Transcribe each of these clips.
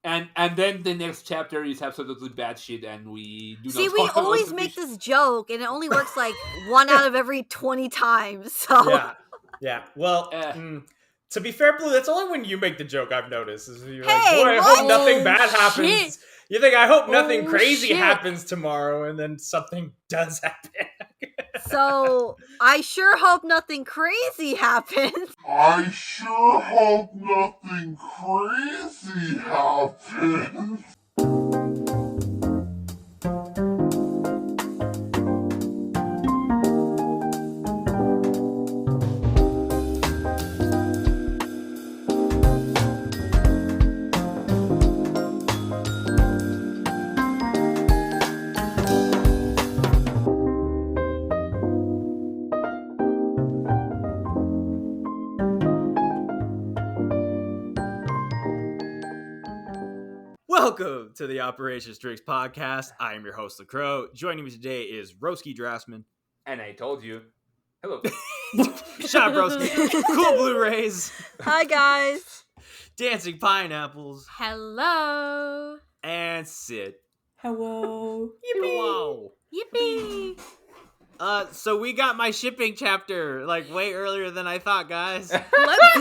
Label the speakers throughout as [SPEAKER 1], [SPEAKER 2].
[SPEAKER 1] And then the next chapter is absolutely bad shit, and we do
[SPEAKER 2] See,
[SPEAKER 1] not
[SPEAKER 2] we
[SPEAKER 1] talk about
[SPEAKER 2] always
[SPEAKER 1] the
[SPEAKER 2] make
[SPEAKER 1] fish.
[SPEAKER 2] this joke, and it only works like 1 out of every 20 times. So
[SPEAKER 3] Yeah. Well, to be fair, Blue, that's only when you make the joke I've noticed. Is you're like,
[SPEAKER 2] Hey,
[SPEAKER 3] boy, I
[SPEAKER 2] what?
[SPEAKER 3] hope nothing bad
[SPEAKER 4] shit.
[SPEAKER 3] happens. You think, I hope nothing
[SPEAKER 4] Oh,
[SPEAKER 3] crazy
[SPEAKER 4] shit.
[SPEAKER 3] happens tomorrow, and then something does happen.
[SPEAKER 2] So I sure hope nothing crazy happens.
[SPEAKER 5] I sure hope nothing crazy happens.
[SPEAKER 3] Welcome to the Operation STRIX podcast. I am your host, LaCroix. Joining me today is Roski Draftsman.
[SPEAKER 1] And I told you. Hello.
[SPEAKER 3] Shot Broski. Cool Blu-rays.
[SPEAKER 2] Hi, guys.
[SPEAKER 3] Dancing Pineapples.
[SPEAKER 4] Hello.
[SPEAKER 3] And Syd.
[SPEAKER 6] Hello.
[SPEAKER 3] Whoa.
[SPEAKER 4] Yippee.
[SPEAKER 3] So we got my shipping chapter, like, way earlier than I thought, guys.
[SPEAKER 4] Let's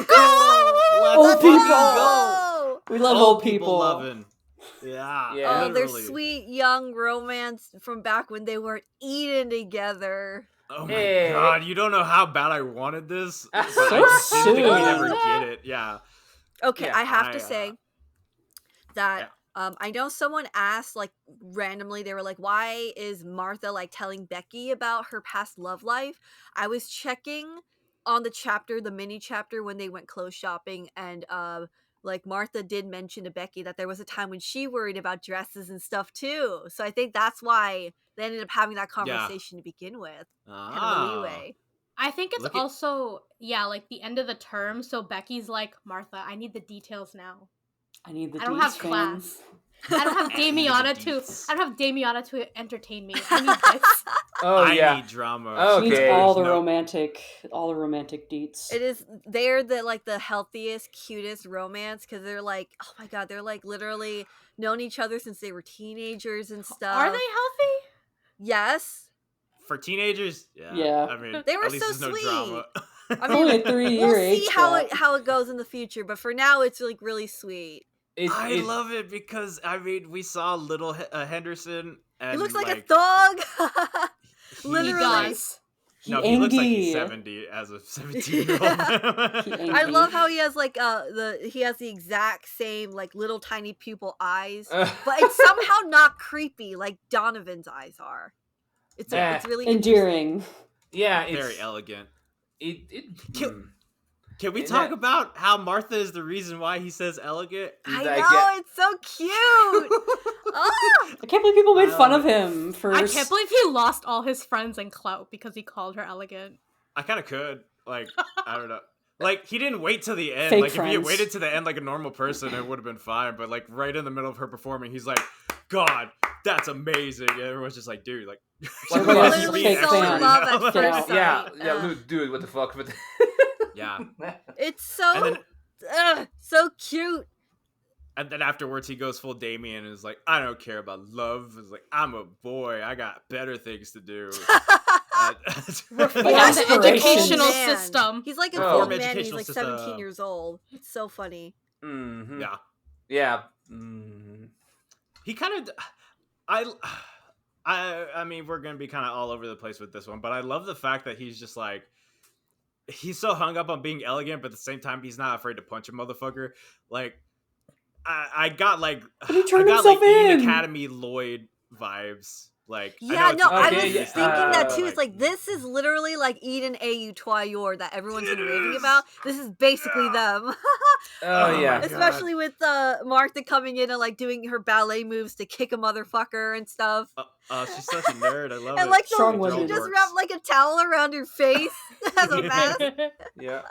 [SPEAKER 4] go.
[SPEAKER 3] Let's
[SPEAKER 6] Old
[SPEAKER 3] fucking
[SPEAKER 6] people.
[SPEAKER 3] go.
[SPEAKER 6] We love
[SPEAKER 3] Old
[SPEAKER 6] old people.
[SPEAKER 3] loving. Yeah.
[SPEAKER 2] Oh, their
[SPEAKER 3] literally.
[SPEAKER 2] sweet young romance from back when they weren't eating together.
[SPEAKER 3] Oh my
[SPEAKER 1] Hey.
[SPEAKER 3] god, you don't know how bad I wanted this. But
[SPEAKER 1] So
[SPEAKER 3] I just didn't think we'd
[SPEAKER 6] soon.
[SPEAKER 3] ever get it. Yeah.
[SPEAKER 2] Okay,
[SPEAKER 1] Yeah,
[SPEAKER 2] I have to
[SPEAKER 3] I,
[SPEAKER 2] say that I know someone asked, like, randomly, they were like, why is Martha, like, telling Becky about her past love life? I was checking on the chapter, the mini chapter, when they went clothes shopping, and like, Martha did mention to Becky that there was a time when she worried about dresses and stuff too. So I think that's why they ended up having that conversation to begin with. Kind of a leeway.
[SPEAKER 4] I think it's
[SPEAKER 3] Look at-
[SPEAKER 4] also, like the end of the term. So Becky's like, Martha, I need the details now.
[SPEAKER 6] I need the
[SPEAKER 4] I don't
[SPEAKER 6] Deets
[SPEAKER 4] have
[SPEAKER 6] fans.
[SPEAKER 4] class. I don't have
[SPEAKER 3] I need the deets.
[SPEAKER 4] I don't have Damiana to entertain me. I need this.
[SPEAKER 1] Oh,
[SPEAKER 3] I
[SPEAKER 1] yeah.
[SPEAKER 3] need drama.
[SPEAKER 1] Okay.
[SPEAKER 6] She needs
[SPEAKER 1] There's
[SPEAKER 6] all the
[SPEAKER 3] no-
[SPEAKER 6] romantic deets.
[SPEAKER 2] It is, they're the healthiest, cutest romance, because they're like, oh my god, they're like literally known each other since they were teenagers and stuff.
[SPEAKER 4] Are they healthy?
[SPEAKER 2] Yes.
[SPEAKER 3] For teenagers,
[SPEAKER 6] Yeah.
[SPEAKER 3] I mean,
[SPEAKER 2] They were
[SPEAKER 3] at least
[SPEAKER 2] so
[SPEAKER 3] there's no
[SPEAKER 2] sweet.
[SPEAKER 3] drama.
[SPEAKER 2] I
[SPEAKER 6] Only
[SPEAKER 2] mean,
[SPEAKER 6] a 3-year
[SPEAKER 2] we'll
[SPEAKER 6] age
[SPEAKER 2] see how
[SPEAKER 6] gap.
[SPEAKER 2] it goes in the future, but for now, it's like really sweet.
[SPEAKER 3] I love it because, I mean, we saw little Henderson. And,
[SPEAKER 2] He looks like a
[SPEAKER 3] like,
[SPEAKER 2] thug.
[SPEAKER 3] he
[SPEAKER 2] Literally.
[SPEAKER 4] does.
[SPEAKER 3] No, he looks like he's
[SPEAKER 6] Angie.
[SPEAKER 3] 70 as a 17-year-old.
[SPEAKER 6] He
[SPEAKER 2] I
[SPEAKER 6] angry.
[SPEAKER 2] love how he has like he has the exact same like little tiny pupil eyes, but it's somehow not creepy like Donovan's eyes are. It's
[SPEAKER 1] Yeah.
[SPEAKER 2] it's really
[SPEAKER 6] Endearing.
[SPEAKER 1] Yeah, it's
[SPEAKER 3] Very elegant.
[SPEAKER 1] It
[SPEAKER 3] Can we
[SPEAKER 1] And
[SPEAKER 3] talk
[SPEAKER 1] that-
[SPEAKER 3] about how Martha is the reason why he says elegant?
[SPEAKER 2] I
[SPEAKER 1] Like,
[SPEAKER 2] know,
[SPEAKER 1] yeah.
[SPEAKER 2] it's so cute. Ah!
[SPEAKER 6] I can't believe people made fun of him for.
[SPEAKER 4] I can't believe he lost all his friends and clout because he called her elegant.
[SPEAKER 3] I kind of could. Like, I don't know. Like, he didn't wait till the end.
[SPEAKER 6] Fake
[SPEAKER 3] Like, if he had
[SPEAKER 6] friends.
[SPEAKER 3] waited to the end like a normal person, it would have been fine. But, like, right in the middle of her performing, he's like, God, that's amazing. And everyone's just like, dude, like,
[SPEAKER 6] Everybody
[SPEAKER 3] why
[SPEAKER 6] else
[SPEAKER 3] are you
[SPEAKER 6] is
[SPEAKER 2] Literally
[SPEAKER 6] fake
[SPEAKER 2] so in
[SPEAKER 6] fan.
[SPEAKER 2] love
[SPEAKER 3] You
[SPEAKER 2] at
[SPEAKER 3] know?
[SPEAKER 2] first sight.
[SPEAKER 1] yeah, dude, what the fuck? But
[SPEAKER 3] Yeah.
[SPEAKER 2] It's so
[SPEAKER 3] And
[SPEAKER 2] so cute.
[SPEAKER 3] And then afterwards, he goes full Damien and is like, I don't care about love. It's like, I'm a boy. I got better things to do.
[SPEAKER 4] Reform the
[SPEAKER 6] Aspirations.
[SPEAKER 4] educational
[SPEAKER 2] Man.
[SPEAKER 4] system.
[SPEAKER 2] He's like an
[SPEAKER 1] Oh.
[SPEAKER 2] old man. He's
[SPEAKER 3] Educational
[SPEAKER 2] like
[SPEAKER 3] system.
[SPEAKER 2] 17 years old. It's so funny.
[SPEAKER 1] Mhm.
[SPEAKER 3] Yeah.
[SPEAKER 1] Yeah. Mhm.
[SPEAKER 3] He kind of... I mean, we're going to be kind of all over the place with this one, but I love the fact that he's just like, he's so hung up on being elegant, but at the same time, he's not afraid to punch a motherfucker. Like, I got like,
[SPEAKER 6] But he
[SPEAKER 3] I
[SPEAKER 6] turned
[SPEAKER 3] got like
[SPEAKER 6] himself
[SPEAKER 3] Ian
[SPEAKER 6] in.
[SPEAKER 3] Academy Lloyd vibes. Like, I know
[SPEAKER 2] Yeah,
[SPEAKER 3] it's
[SPEAKER 2] no,
[SPEAKER 3] a
[SPEAKER 2] I
[SPEAKER 1] Okay,
[SPEAKER 2] was
[SPEAKER 3] movie,
[SPEAKER 1] yeah,
[SPEAKER 2] thinking that too.
[SPEAKER 1] like-
[SPEAKER 2] It's like, this is literally like Eden A.U. Twayor that everyone's been raving about. This is basically them.
[SPEAKER 1] Oh, yeah.
[SPEAKER 3] my
[SPEAKER 2] Especially with Martha coming in and like doing her ballet moves to kick a motherfucker and stuff.
[SPEAKER 3] she's such a nerd. I love
[SPEAKER 2] And
[SPEAKER 3] it.
[SPEAKER 2] like
[SPEAKER 6] Strong
[SPEAKER 2] the, she
[SPEAKER 6] women.
[SPEAKER 2] just wrapped like a towel around her face as a mask.
[SPEAKER 1] Yeah.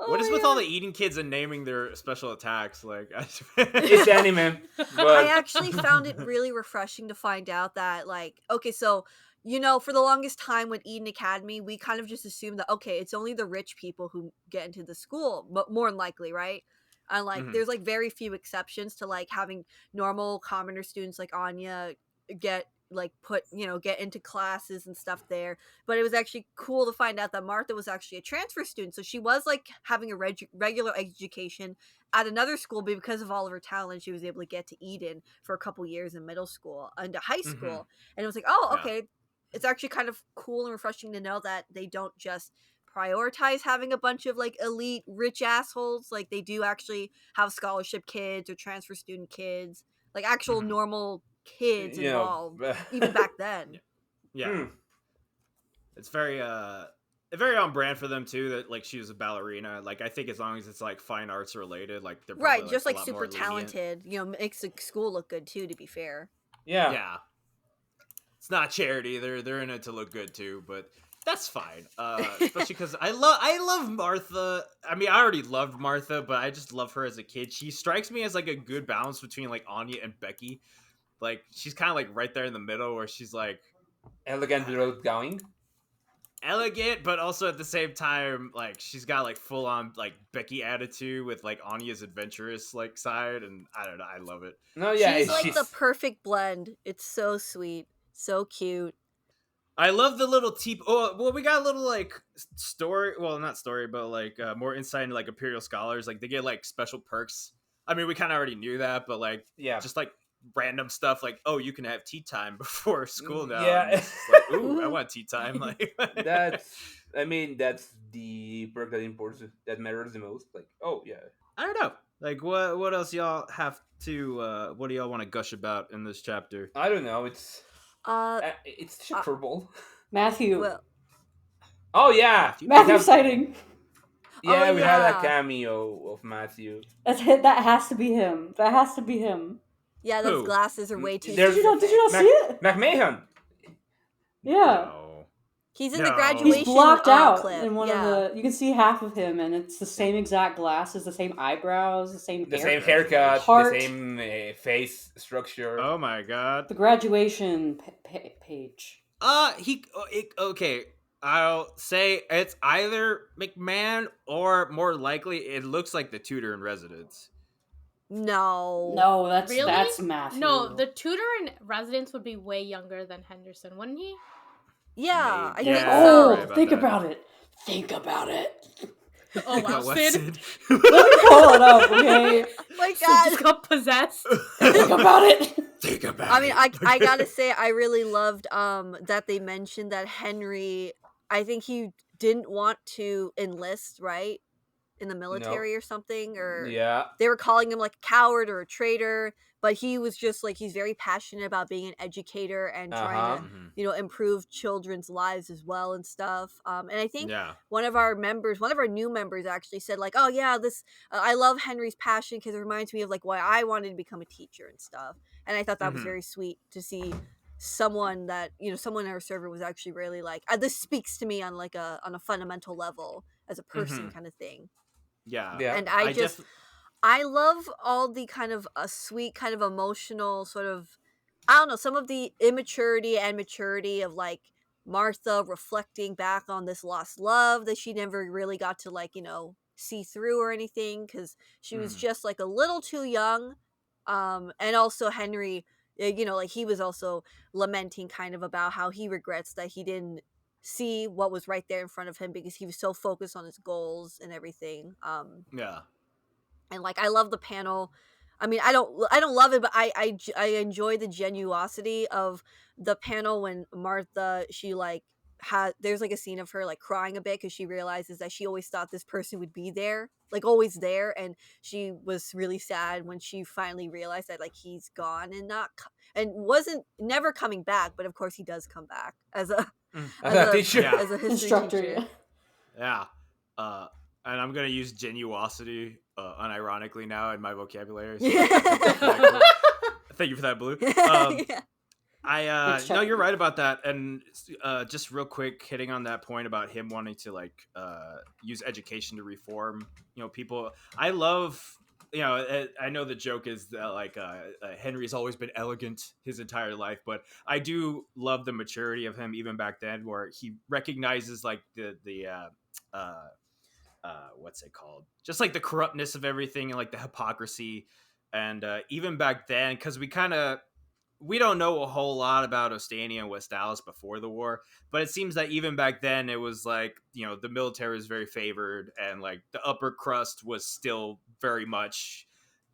[SPEAKER 3] What is
[SPEAKER 2] Oh,
[SPEAKER 3] with
[SPEAKER 2] yeah.
[SPEAKER 3] all the Eden kids and naming their special attacks? Like,
[SPEAKER 1] It's anime. But
[SPEAKER 2] I actually found it really refreshing to find out that, like, okay, so, you know, for the longest time with Eden Academy, we kind of just assumed that, okay, it's only the rich people who get into the school, but more than likely, right? And like
[SPEAKER 3] Mhm.
[SPEAKER 2] there's like very few exceptions to like having normal commoner students like Anya get like put get into classes and stuff there. But it was actually cool to find out that Martha was actually a transfer student, so she was like having a regular education at another school, but because of all of her talent she was able to get to Eden for a couple years in middle school and to high school. And it was like, oh,
[SPEAKER 3] Yeah.
[SPEAKER 2] okay, it's actually kind of cool and refreshing to know that they don't just prioritize having a bunch of like elite rich assholes. Like they do actually have scholarship kids or transfer student kids, like actual
[SPEAKER 3] Mhm.
[SPEAKER 2] normal kids
[SPEAKER 1] You know,
[SPEAKER 2] involved even back then.
[SPEAKER 3] Yeah. It's very very on brand for them too, that like she was a ballerina. Like I think as long as it's like fine arts related, like they're probably,
[SPEAKER 2] Right, just
[SPEAKER 3] a
[SPEAKER 2] like
[SPEAKER 3] lot
[SPEAKER 2] super
[SPEAKER 3] more lenient.
[SPEAKER 2] talented, makes the school look good too, to be fair.
[SPEAKER 1] Yeah.
[SPEAKER 3] Yeah. It's not charity. They're in it to look good too, but that's fine. Especially because I love Martha. I mean, I already loved Martha, but I just love her as a kid. She strikes me as like a good balance between like Anya and Becky. Like she's kind of like right there in the middle, where she's like
[SPEAKER 1] Elegant without going.
[SPEAKER 3] elegant, but also at the same time, like she's got like full on like Becky attitude with like Anya's adventurous like side, and I don't know, I love it.
[SPEAKER 1] No, yeah,
[SPEAKER 2] She's like
[SPEAKER 1] she's
[SPEAKER 2] the perfect blend. It's so sweet, so cute.
[SPEAKER 3] I love the little Oh, well, we got a little like story. Well, not story, but like more insight into like Imperial scholars. Like they get like special perks. I mean, we kind of already knew that, but like,
[SPEAKER 1] yeah.
[SPEAKER 3] just like random stuff. Like, oh, you can have tea time before school now.
[SPEAKER 1] Yeah.
[SPEAKER 3] And it's just like, ooh, I want tea time. Like
[SPEAKER 1] that's the perk that matters the most. Like, oh yeah.
[SPEAKER 3] I don't know. Like, what else y'all have to? What do y'all want to gush about in this chapter?
[SPEAKER 1] I don't know. It's
[SPEAKER 2] Uh,
[SPEAKER 1] insufferable.
[SPEAKER 6] Matthew.
[SPEAKER 2] well,
[SPEAKER 1] Oh yeah,
[SPEAKER 6] Matthew
[SPEAKER 1] we have-
[SPEAKER 6] sighting.
[SPEAKER 1] yeah,
[SPEAKER 2] Oh,
[SPEAKER 1] we had a
[SPEAKER 2] yeah.
[SPEAKER 1] cameo of Matthew.
[SPEAKER 6] That has to be him. That has to be him.
[SPEAKER 2] yeah, those
[SPEAKER 3] Who?
[SPEAKER 2] glasses are way too.
[SPEAKER 1] There's-
[SPEAKER 6] Did you not see it?
[SPEAKER 1] McMahon.
[SPEAKER 6] Yeah.
[SPEAKER 3] No.
[SPEAKER 2] He's in
[SPEAKER 3] No.
[SPEAKER 2] the graduation.
[SPEAKER 6] He's blocked out
[SPEAKER 2] clip.
[SPEAKER 6] in one
[SPEAKER 2] yeah.
[SPEAKER 6] of the. You can see half of him, and it's the same exact glasses, the same eyebrows, the same
[SPEAKER 1] The
[SPEAKER 6] hair.
[SPEAKER 1] same haircut,
[SPEAKER 6] Heart.
[SPEAKER 1] the same face structure.
[SPEAKER 3] Oh my god.
[SPEAKER 6] The graduation page.
[SPEAKER 3] Okay. I'll say it's either McMahon or more likely it looks like the tutor in residence.
[SPEAKER 2] No.
[SPEAKER 6] No, that's
[SPEAKER 4] Really?
[SPEAKER 6] Matthew.
[SPEAKER 4] No, the tutor in residence would be way younger than Henderson, wouldn't he?
[SPEAKER 2] Yeah, I
[SPEAKER 3] Maybe.
[SPEAKER 2] think
[SPEAKER 3] Yeah.
[SPEAKER 2] so.
[SPEAKER 6] Oh,
[SPEAKER 3] Right about
[SPEAKER 6] think
[SPEAKER 3] that.
[SPEAKER 6] about it. Think about it.
[SPEAKER 4] Oh wow,
[SPEAKER 3] What,
[SPEAKER 4] Sid.
[SPEAKER 6] Let me call it up, okay?
[SPEAKER 2] My
[SPEAKER 4] Sid
[SPEAKER 2] God.
[SPEAKER 4] just got possessed.
[SPEAKER 6] Think about it.
[SPEAKER 3] Think about
[SPEAKER 2] I mean,
[SPEAKER 3] it.
[SPEAKER 2] I gotta say, I really loved that they mentioned that Henry. I think he didn't want to enlist, right, in the military or something, or
[SPEAKER 1] Yeah.
[SPEAKER 2] they were calling him like a coward or a traitor. But he was just like he's very passionate about being an educator and trying to
[SPEAKER 3] Mhm.
[SPEAKER 2] improve children's lives as well and stuff. And I think
[SPEAKER 3] Yeah.
[SPEAKER 2] one of our new members actually said like, oh yeah, this I love Henry's passion because it reminds me of like why I wanted to become a teacher and stuff. And I thought that was
[SPEAKER 3] Mhm.
[SPEAKER 2] very sweet to see someone that someone in our server was actually really like this speaks to me on like on a fundamental level as a person
[SPEAKER 3] Mhm.
[SPEAKER 2] kind of thing.
[SPEAKER 3] Yeah.
[SPEAKER 1] Yeah.
[SPEAKER 2] And I love all the kind of a sweet kind of emotional sort of I don't know, some of the immaturity and maturity of like Martha reflecting back on this lost love that she never really got to like, see through or anything cuz she was
[SPEAKER 3] Mhm.
[SPEAKER 2] just like a little too young. And also Henry, like he was also lamenting kind of about how he regrets that he didn't see what was right there in front of him because he was so focused on his goals and everything.
[SPEAKER 3] Yeah.
[SPEAKER 2] And like I love the panel. I mean, I don't love it, but I enjoy the genuosity of the panel when Martha she like there's like a scene of her like crying a bit because she realizes that she always thought this person would be there, like always there, and she was really sad when she finally realized that like he's gone and and wasn't never coming back, but of course he does come back as a
[SPEAKER 1] As a teacher.
[SPEAKER 3] Yeah.
[SPEAKER 2] as a history
[SPEAKER 6] Instructor.
[SPEAKER 2] teacher.
[SPEAKER 6] Yeah.
[SPEAKER 3] Yeah. And I'm gonna use genuosity unironically now in my vocabulary. So
[SPEAKER 2] Yeah.
[SPEAKER 3] thank you for that, Blue.
[SPEAKER 2] Yeah.
[SPEAKER 3] No, you're right about that. And just real quick, hitting on that point about him wanting to like use education to reform, people. I love, I know the joke is that like Henry's always been elegant his entire life, but I do love the maturity of him even back then, where he recognizes like what's it called? Just like the corruptness of everything and like the hypocrisy, and even back then, because we don't know a whole lot about Ostania and Westalis before the war, but it seems that even back then it was like, the military was very favored, and like the upper crust was still very much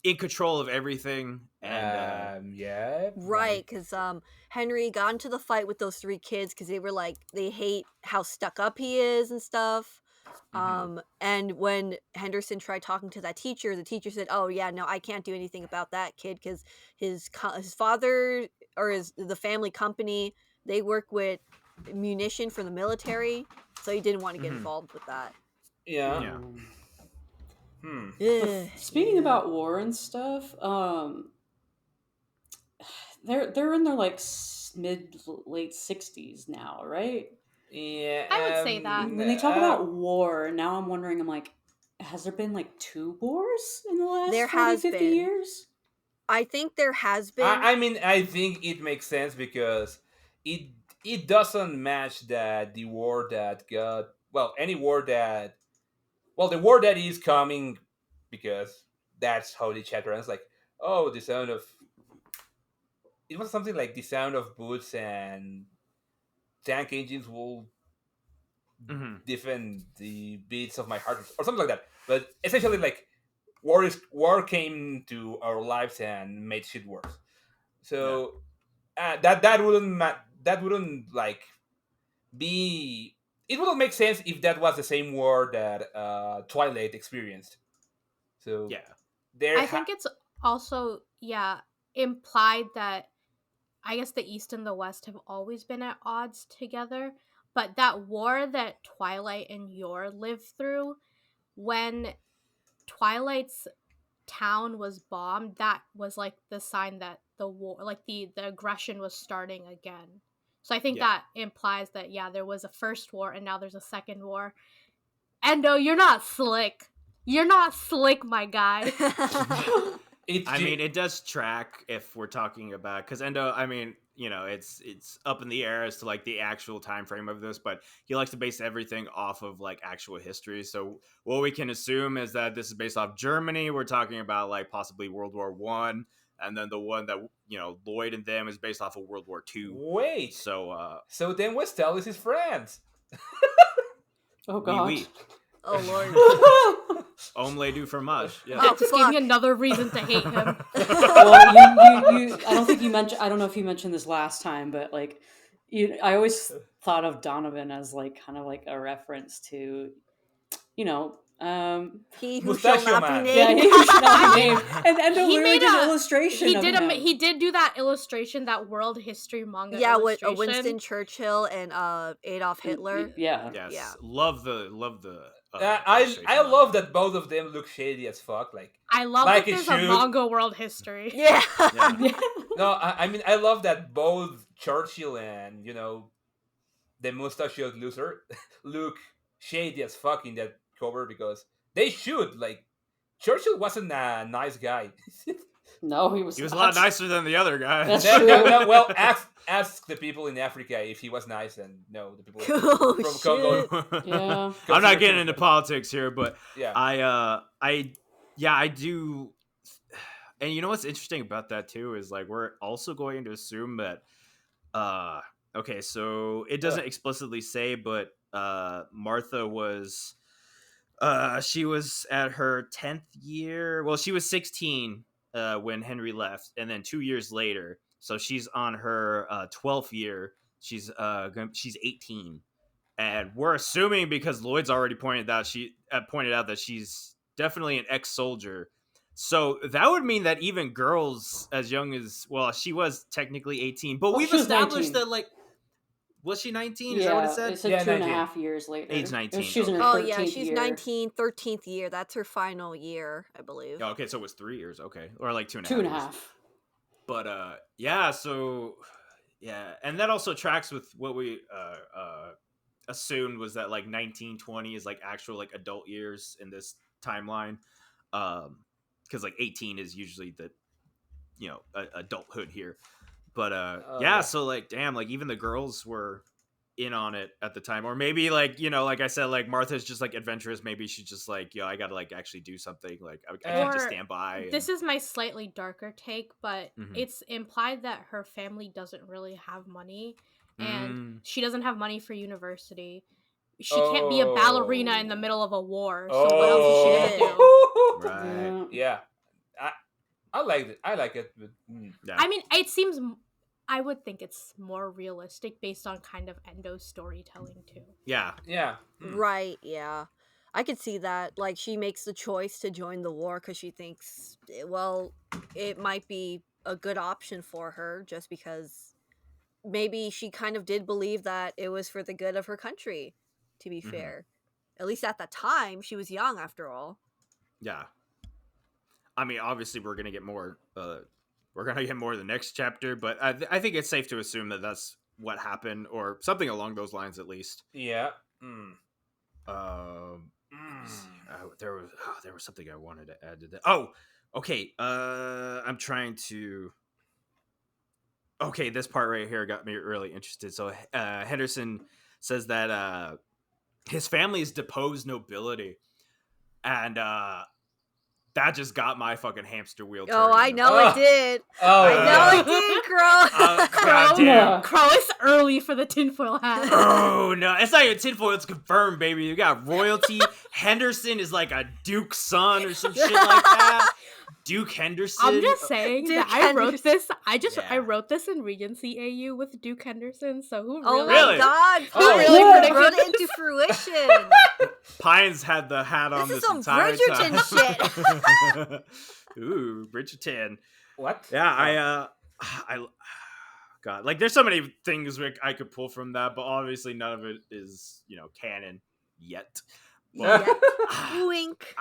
[SPEAKER 3] in control of everything. And
[SPEAKER 1] Yeah,
[SPEAKER 2] Right, because Henry got into the fight with those 3 kids because they were like they hate how stuck up he is and stuff. And when Henderson tried talking to that teacher, the teacher said, "Oh yeah, no, I can't do anything about that kid because his father or the family company, they work with munition for the military, so he didn't want to get involved with that."
[SPEAKER 1] yeah.
[SPEAKER 3] yeah,
[SPEAKER 1] Hmm.
[SPEAKER 2] Ugh,
[SPEAKER 6] Speaking
[SPEAKER 2] yeah.
[SPEAKER 6] about war and stuff, they're in their like mid late 60s now, right?
[SPEAKER 1] Yeah.
[SPEAKER 4] I would say that.
[SPEAKER 6] When they talk about war, now I'm wondering, I'm like, has there been like 2 wars in the last
[SPEAKER 2] There
[SPEAKER 6] 40,
[SPEAKER 2] has
[SPEAKER 6] 50
[SPEAKER 2] been.
[SPEAKER 6] years?
[SPEAKER 2] I think there has been.
[SPEAKER 1] I mean, I think it makes sense because it it doesn't match that the war that got any war that the war that is coming, because that's how the chat runs. Like, oh, the sound of it was something like the sound of boots and tank engines will deafen the beats of my heart or something like that. But essentially, like, war came to our lives and made shit worse.
[SPEAKER 3] yeah,
[SPEAKER 1] So that wouldn't like be it wouldn't make sense if that was the same war that Twilight experienced. So
[SPEAKER 3] yeah,
[SPEAKER 1] there,
[SPEAKER 4] I think it's also, yeah, implied that I guess the East and the West have always been at odds together, but that war that Twilight and Yor lived through, when Twilight's town was bombed, that was like the sign that the war, like the aggression was starting again. So I think
[SPEAKER 3] yeah.
[SPEAKER 4] that implies that, yeah, there was a first war and now there's a second war. And no, you're not slick. You're not slick, my guy.
[SPEAKER 3] I mean, it does track if we're talking about, because Endo, I mean, it's up in the air as to like the actual time frame of this, but he likes to base everything off of like actual history. So what we can assume is that this is based off Germany. We're talking about like possibly World War I, and then the one that Lloyd and them is based off of World War II.
[SPEAKER 1] wait.
[SPEAKER 3] So
[SPEAKER 1] Then Westalis is France.
[SPEAKER 6] Oh
[SPEAKER 3] oui,
[SPEAKER 6] god.
[SPEAKER 3] oui.
[SPEAKER 2] Oh lord.
[SPEAKER 3] Omelette du fromage. Yeah.
[SPEAKER 4] That
[SPEAKER 2] Oh,
[SPEAKER 4] just gave me
[SPEAKER 2] fuck.
[SPEAKER 4] another reason to hate him.
[SPEAKER 6] Well, you I don't think you mentioned, I don't know if you mentioned this last time, but like I always thought of Donovan as like kind of like a reference to, you know,
[SPEAKER 2] He who shall
[SPEAKER 1] Mustachio
[SPEAKER 2] not be
[SPEAKER 1] Man.
[SPEAKER 6] yeah,
[SPEAKER 2] named.
[SPEAKER 6] he should not be named. And Endo
[SPEAKER 4] He
[SPEAKER 6] literally
[SPEAKER 4] made
[SPEAKER 6] did an
[SPEAKER 4] a-
[SPEAKER 6] illustration of him.
[SPEAKER 4] He did do that illustration, that world history manga
[SPEAKER 2] Yeah, with
[SPEAKER 4] illustration.
[SPEAKER 2] Winston Churchill and Adolf Hitler.
[SPEAKER 6] Yeah.
[SPEAKER 3] Yes.
[SPEAKER 2] Yeah.
[SPEAKER 3] Love the
[SPEAKER 1] I
[SPEAKER 3] illustration on
[SPEAKER 1] love that both of them look shady as fuck. Like,
[SPEAKER 4] I love
[SPEAKER 1] Like
[SPEAKER 4] that
[SPEAKER 1] it
[SPEAKER 4] there's a
[SPEAKER 1] should.
[SPEAKER 4] manga world history.
[SPEAKER 2] Yeah.
[SPEAKER 3] Yeah.
[SPEAKER 1] no, I mean, I love that both Churchill and the mustachioed loser look shady as fuck in that cover, because they should. Like, Churchill wasn't a nice guy.
[SPEAKER 6] No, he was
[SPEAKER 3] He was a
[SPEAKER 6] not.
[SPEAKER 3] lot nicer than the other guy.
[SPEAKER 6] That's
[SPEAKER 1] No,
[SPEAKER 6] true.
[SPEAKER 1] no, well, ask the people in Africa if he was nice, and no, the people
[SPEAKER 2] Oh,
[SPEAKER 1] from Congo.
[SPEAKER 2] shit.
[SPEAKER 6] Yeah.
[SPEAKER 3] I'm not getting into politics here, but
[SPEAKER 1] Yeah.
[SPEAKER 3] I do. And you know what's interesting about that too is like we're also going to assume that okay, so it doesn't explicitly say, but Martha was she was at her 10th year. Well, she was 16 when Henry left, and then 2 years later, so she's on her 12th year. She's 18, and we're assuming because Lloyd's already pointed out that she's definitely an ex-soldier. So that would mean that even girls as young as, well, she was technically 18, but
[SPEAKER 6] Well,
[SPEAKER 3] we've
[SPEAKER 6] she was
[SPEAKER 3] established
[SPEAKER 6] 19.
[SPEAKER 3] that, like, was she 19?
[SPEAKER 6] Yeah,
[SPEAKER 3] Is that what it said?
[SPEAKER 6] It said
[SPEAKER 1] Yeah,
[SPEAKER 6] 2.5 years later.
[SPEAKER 3] Age 19,
[SPEAKER 6] She was in her
[SPEAKER 2] Oh
[SPEAKER 6] 13th
[SPEAKER 2] yeah, she's
[SPEAKER 6] year.
[SPEAKER 2] 19, 13th year. That's her final year, I believe.
[SPEAKER 3] Oh, okay, so it was 3 years, okay, or like 2.5
[SPEAKER 6] 2.5.
[SPEAKER 3] years. But yeah, so yeah, and that also tracks with what we assumed was that like 1920 is like actual like adult years in this timeline, because like 18 is usually the adulthood here. But yeah, so like damn, like even the girls were in on it at the time, or maybe like, you know, like I said, like Martha's just like adventurous. Maybe she's just like, yo, I gotta like actually do something. Like I can't just
[SPEAKER 4] Or
[SPEAKER 3] stand by.
[SPEAKER 4] this is my slightly darker take, but
[SPEAKER 3] Mhm.
[SPEAKER 4] it's implied that her family doesn't really have money, and
[SPEAKER 3] Mm.
[SPEAKER 4] she doesn't have money for university. She can't be a ballerina in the middle of a war. So what else is she gonna do?
[SPEAKER 1] Oh.
[SPEAKER 3] Right.
[SPEAKER 1] Yeah, I like it. I like it. But,
[SPEAKER 3] Yeah.
[SPEAKER 4] I mean, it seems. I would think it's more realistic based on kind of Endo's storytelling too.
[SPEAKER 3] Yeah.
[SPEAKER 1] yeah.
[SPEAKER 2] Right, yeah. I could see that. Like, she makes the choice to join the war because she thinks, well, it might be a good option for her just because maybe she kind of did believe that it was for the good of her country, to be fair. At least at the time, she was young after all.
[SPEAKER 3] Yeah. I mean, obviously, we're gonna get more. We're gonna get more in the next chapter, but I think it's safe to assume that that's what happened, or something along those lines, at least.
[SPEAKER 1] Yeah.
[SPEAKER 3] There was something I wanted to add to that. Oh, okay. I'm trying to. Okay, this part right here got me really interested. So, Henderson says that his family is deposed nobility, and that just got my fucking hamster wheel turning.
[SPEAKER 2] Oh, I know it did.
[SPEAKER 1] Oh,
[SPEAKER 2] I know it did, Crow.
[SPEAKER 3] Goddamn.
[SPEAKER 4] Crow, it's early for the tinfoil hat.
[SPEAKER 3] Oh no, it's not even tinfoil, it's confirmed, baby. You got royalty. Henderson is like a Duke's son or some shit like that. Duke Henderson.
[SPEAKER 4] I'm just saying
[SPEAKER 2] Duke
[SPEAKER 4] that I wrote
[SPEAKER 2] Henderson.
[SPEAKER 4] this. I
[SPEAKER 3] Yeah.
[SPEAKER 4] wrote this in Regency AU with Duke Henderson. So who
[SPEAKER 2] Oh
[SPEAKER 4] really?
[SPEAKER 2] my god,
[SPEAKER 1] Oh,
[SPEAKER 2] Pines
[SPEAKER 4] really
[SPEAKER 2] wrote
[SPEAKER 4] predicted
[SPEAKER 2] it into fruition.
[SPEAKER 3] Pines had the hat on
[SPEAKER 2] This
[SPEAKER 3] this
[SPEAKER 2] is some
[SPEAKER 3] entire
[SPEAKER 2] Bridgerton
[SPEAKER 3] time. Ooh, Bridgerton.
[SPEAKER 1] what?
[SPEAKER 3] Yeah, I God, like there's so many things I could pull from that, but obviously none of it is, you know, canon yet. But,
[SPEAKER 2] Wink.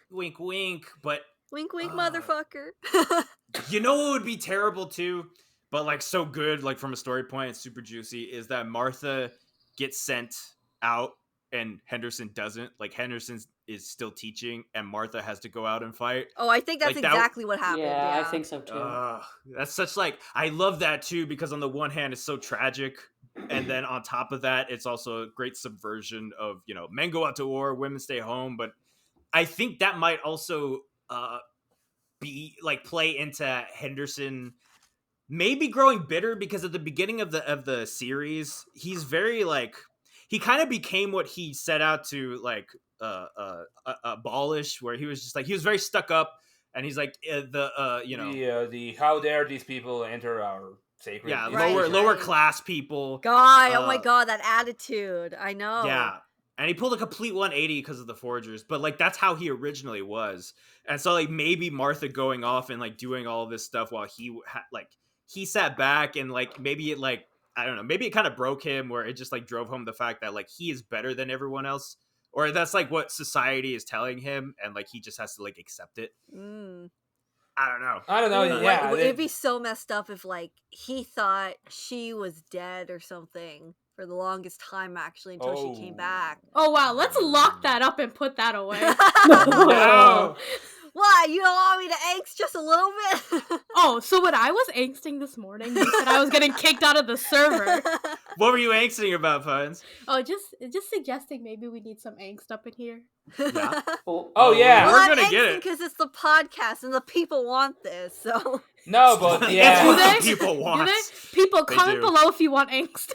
[SPEAKER 3] wink, wink. But
[SPEAKER 2] Wink, wink, motherfucker.
[SPEAKER 3] you know what would be terrible too, but like so good, like from a story point, it's super juicy, is that Martha gets sent out and Henderson doesn't. Like Henderson is still teaching and Martha has to go out and fight.
[SPEAKER 2] Oh, I think that's
[SPEAKER 3] Like that-
[SPEAKER 2] exactly what happened.
[SPEAKER 6] Yeah,
[SPEAKER 2] Yeah,
[SPEAKER 6] I think so too.
[SPEAKER 3] That's such like, I love that too, because on the one hand it's so tragic, and then on top of that it's also a great subversion of, you know, men go out to war, women stay home. But I think that might also be like play into Henderson maybe growing bitter, because at the beginning of the series he's very like, he kind of became what he set out to like abolish, where he was just like, he was very stuck up, and he's like you know,
[SPEAKER 1] the how dare these people enter our sacred?
[SPEAKER 3] yeah,
[SPEAKER 2] Right,
[SPEAKER 3] lower
[SPEAKER 2] right.
[SPEAKER 3] class people.
[SPEAKER 2] God, oh my god, that attitude. I know.
[SPEAKER 3] Yeah. And he pulled a complete 180 because of the Forgers, but like that's how he originally was. And so like maybe Martha going off and like doing all this stuff while he sat back, and like maybe it like, I don't know, maybe it kind of broke him, where it just like drove home the fact that like he is better than everyone else, or that's like what society is telling him, and like he just has to like accept it. I don't know.
[SPEAKER 1] I don't know.
[SPEAKER 2] Ooh,
[SPEAKER 1] Yeah,
[SPEAKER 2] it'd be so messed up if like he thought she was dead or something for the longest time, actually, until she came back.
[SPEAKER 4] Oh wow, let's lock that up and put that away.
[SPEAKER 3] No.
[SPEAKER 2] What? You don't want me to angst just a little bit?
[SPEAKER 4] Oh, so when I was angsting this morning, you said I was getting kicked out of the server.
[SPEAKER 3] What were you angsting about, Puns?
[SPEAKER 4] Oh, just suggesting maybe we need some angst up in here.
[SPEAKER 3] Yeah.
[SPEAKER 1] Oh yeah.
[SPEAKER 3] We're
[SPEAKER 2] Well, I'm
[SPEAKER 3] gonna get it.
[SPEAKER 2] because it's the podcast and the people want this. So
[SPEAKER 1] No, but
[SPEAKER 3] That's
[SPEAKER 1] yeah.
[SPEAKER 3] what
[SPEAKER 4] Do
[SPEAKER 3] the
[SPEAKER 4] they?
[SPEAKER 3] people
[SPEAKER 4] Do
[SPEAKER 3] want.
[SPEAKER 4] they? People,
[SPEAKER 3] They
[SPEAKER 4] comment
[SPEAKER 3] do.
[SPEAKER 4] below if you want angst.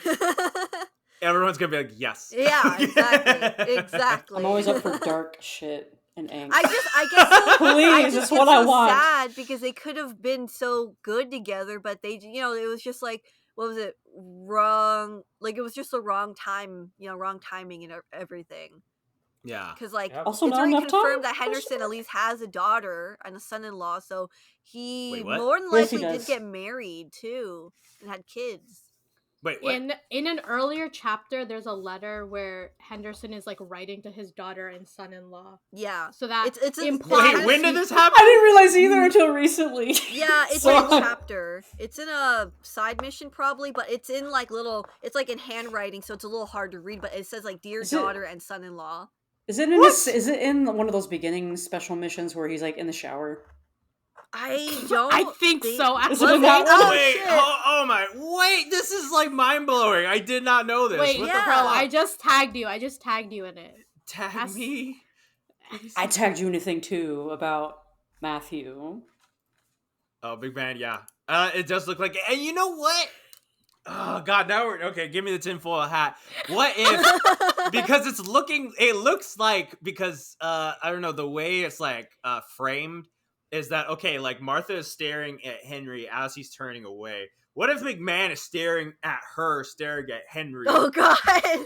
[SPEAKER 3] Everyone's gonna be like, yes.
[SPEAKER 2] yeah, exactly, exactly.
[SPEAKER 6] I'm always up for dark shit and angst.
[SPEAKER 2] I guess so,
[SPEAKER 6] Please,
[SPEAKER 2] I
[SPEAKER 6] that's
[SPEAKER 2] just
[SPEAKER 6] what
[SPEAKER 2] get
[SPEAKER 6] I
[SPEAKER 2] so
[SPEAKER 6] want.
[SPEAKER 2] sad because they could have been so good together, but they, you know, it was just like, what was it, wrong? Like it was just the wrong time, you know, wrong timing and everything.
[SPEAKER 3] Yeah.
[SPEAKER 2] Because like
[SPEAKER 1] Yep.
[SPEAKER 6] Also
[SPEAKER 2] it's
[SPEAKER 6] not
[SPEAKER 2] already
[SPEAKER 6] enough time?
[SPEAKER 2] confirmed that Henderson at least has a daughter and a son-in-law, so he
[SPEAKER 3] Wait, what?
[SPEAKER 2] more than
[SPEAKER 6] Yes, he
[SPEAKER 2] likely did
[SPEAKER 6] does.
[SPEAKER 2] get married too and had kids.
[SPEAKER 3] Wait, what?
[SPEAKER 4] In an earlier chapter, there's a letter where Henderson is like writing to his daughter and son-in-law.
[SPEAKER 2] Yeah.
[SPEAKER 4] So that
[SPEAKER 2] It's
[SPEAKER 4] implies.
[SPEAKER 3] Wait, when did this
[SPEAKER 6] I
[SPEAKER 3] happen?
[SPEAKER 6] didn't realize either until recently.
[SPEAKER 2] Yeah, it's
[SPEAKER 6] So-
[SPEAKER 2] in a chapter. It's in a side mission probably, but it's in like little. It's like in handwriting, so it's a little hard to read. But it says like "Dear
[SPEAKER 6] Is it-
[SPEAKER 2] daughter and son-in-law."
[SPEAKER 6] Is it in is it in one of those beginning special missions where he's like in the shower?
[SPEAKER 2] I don't.
[SPEAKER 4] I think so.
[SPEAKER 6] Is
[SPEAKER 4] Actually,
[SPEAKER 6] it in that one?
[SPEAKER 3] Wait,
[SPEAKER 2] shit.
[SPEAKER 3] oh my, wait, this is like mind blowing. I did not know this.
[SPEAKER 4] wait,
[SPEAKER 3] What
[SPEAKER 2] yeah.
[SPEAKER 3] the
[SPEAKER 4] bro,
[SPEAKER 3] fuck?
[SPEAKER 4] I just tagged you. I just tagged you in it.
[SPEAKER 3] Tag
[SPEAKER 4] That's-
[SPEAKER 3] me.
[SPEAKER 6] I tagged you in a thing too about Matthew.
[SPEAKER 3] Oh, big man, yeah. It does look like it. And you know what? Oh god, now we're okay. Give me the tinfoil hat. What if because it looks like because I don't know the way it's like framed is that okay? Like Martha is staring at Henry as he's turning away. What if McMahon is staring at her, staring at Henry?
[SPEAKER 2] Oh god.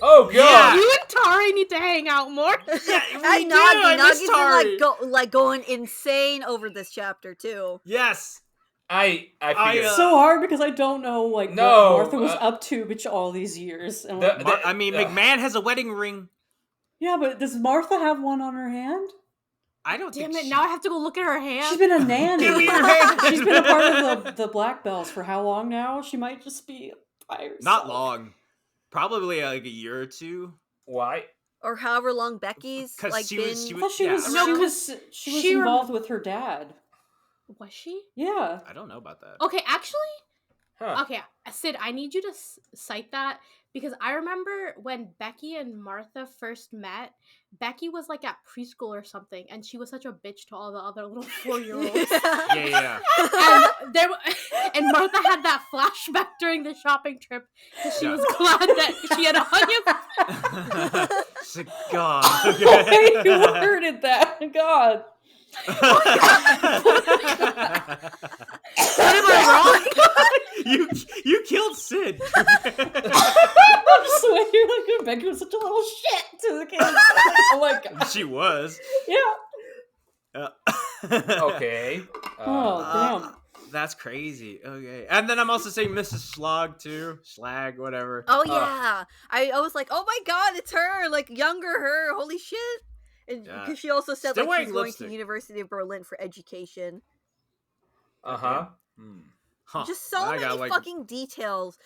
[SPEAKER 1] Oh god.
[SPEAKER 3] Yeah.
[SPEAKER 4] You and Tari need to hang out more.
[SPEAKER 3] Yeah, we
[SPEAKER 2] And
[SPEAKER 3] do. I miss
[SPEAKER 2] Nagi's
[SPEAKER 3] Tari.
[SPEAKER 2] been like going insane over this chapter too.
[SPEAKER 3] Yes.
[SPEAKER 1] I figured.
[SPEAKER 6] It's so hard because I don't know like
[SPEAKER 1] No,
[SPEAKER 6] what Martha was up to all these years. And
[SPEAKER 1] The-
[SPEAKER 6] like,
[SPEAKER 3] I mean, McMahon has a wedding ring.
[SPEAKER 6] yeah, but does Martha have one on her hand?
[SPEAKER 3] I don't
[SPEAKER 4] Damn
[SPEAKER 3] think
[SPEAKER 4] it! Now I have to go look at her hand.
[SPEAKER 6] She's been a nanny.
[SPEAKER 3] Give me your hand.
[SPEAKER 6] She's been a part of the Black Bells for how long now? She might just be by herself.
[SPEAKER 3] Not long. Probably like a year or two.
[SPEAKER 1] Why?
[SPEAKER 2] Or however long Becky's
[SPEAKER 3] 'Cause
[SPEAKER 2] like
[SPEAKER 3] she
[SPEAKER 2] been.
[SPEAKER 3] was-
[SPEAKER 6] I thought she
[SPEAKER 3] Yeah.
[SPEAKER 6] was,
[SPEAKER 4] No,
[SPEAKER 6] she
[SPEAKER 4] 'cause
[SPEAKER 6] was
[SPEAKER 4] she rem-
[SPEAKER 6] involved with her dad.
[SPEAKER 4] Was she?
[SPEAKER 6] Yeah.
[SPEAKER 3] I don't know about that.
[SPEAKER 4] Okay, actually,
[SPEAKER 1] Huh.
[SPEAKER 4] okay, Syd, I need you to cite that because I remember when Becky and Martha first met. Becky was like at preschool or something, and she was such a bitch to all the other little 4-year-olds.
[SPEAKER 3] Yeah.
[SPEAKER 4] and Martha had that flashback during the shopping trip because she
[SPEAKER 3] Yeah.
[SPEAKER 4] was glad that she had onions.
[SPEAKER 3] It's like, God.
[SPEAKER 6] The way you worded that. God.
[SPEAKER 4] What am I wrong?
[SPEAKER 3] you killed Syd.
[SPEAKER 6] I'm just the way you're like, Becky was such a little shit to the kids. Oh my god.
[SPEAKER 3] She was.
[SPEAKER 6] Yeah.
[SPEAKER 1] Okay.
[SPEAKER 6] Oh, damn.
[SPEAKER 3] That's crazy. Okay. And then I'm also saying Mrs. Schlag too. Schlag, whatever.
[SPEAKER 2] Oh yeah. I was like, oh my god, it's her, like younger her. Holy shit. And
[SPEAKER 3] Yeah.
[SPEAKER 2] because she also said
[SPEAKER 3] Still
[SPEAKER 2] like
[SPEAKER 3] wearing
[SPEAKER 2] she's going
[SPEAKER 3] lipstick.
[SPEAKER 2] to University of Berlin for education.
[SPEAKER 1] Uh huh.
[SPEAKER 3] Huh.
[SPEAKER 2] Just so
[SPEAKER 3] I
[SPEAKER 2] many
[SPEAKER 3] got, like,
[SPEAKER 2] fucking details,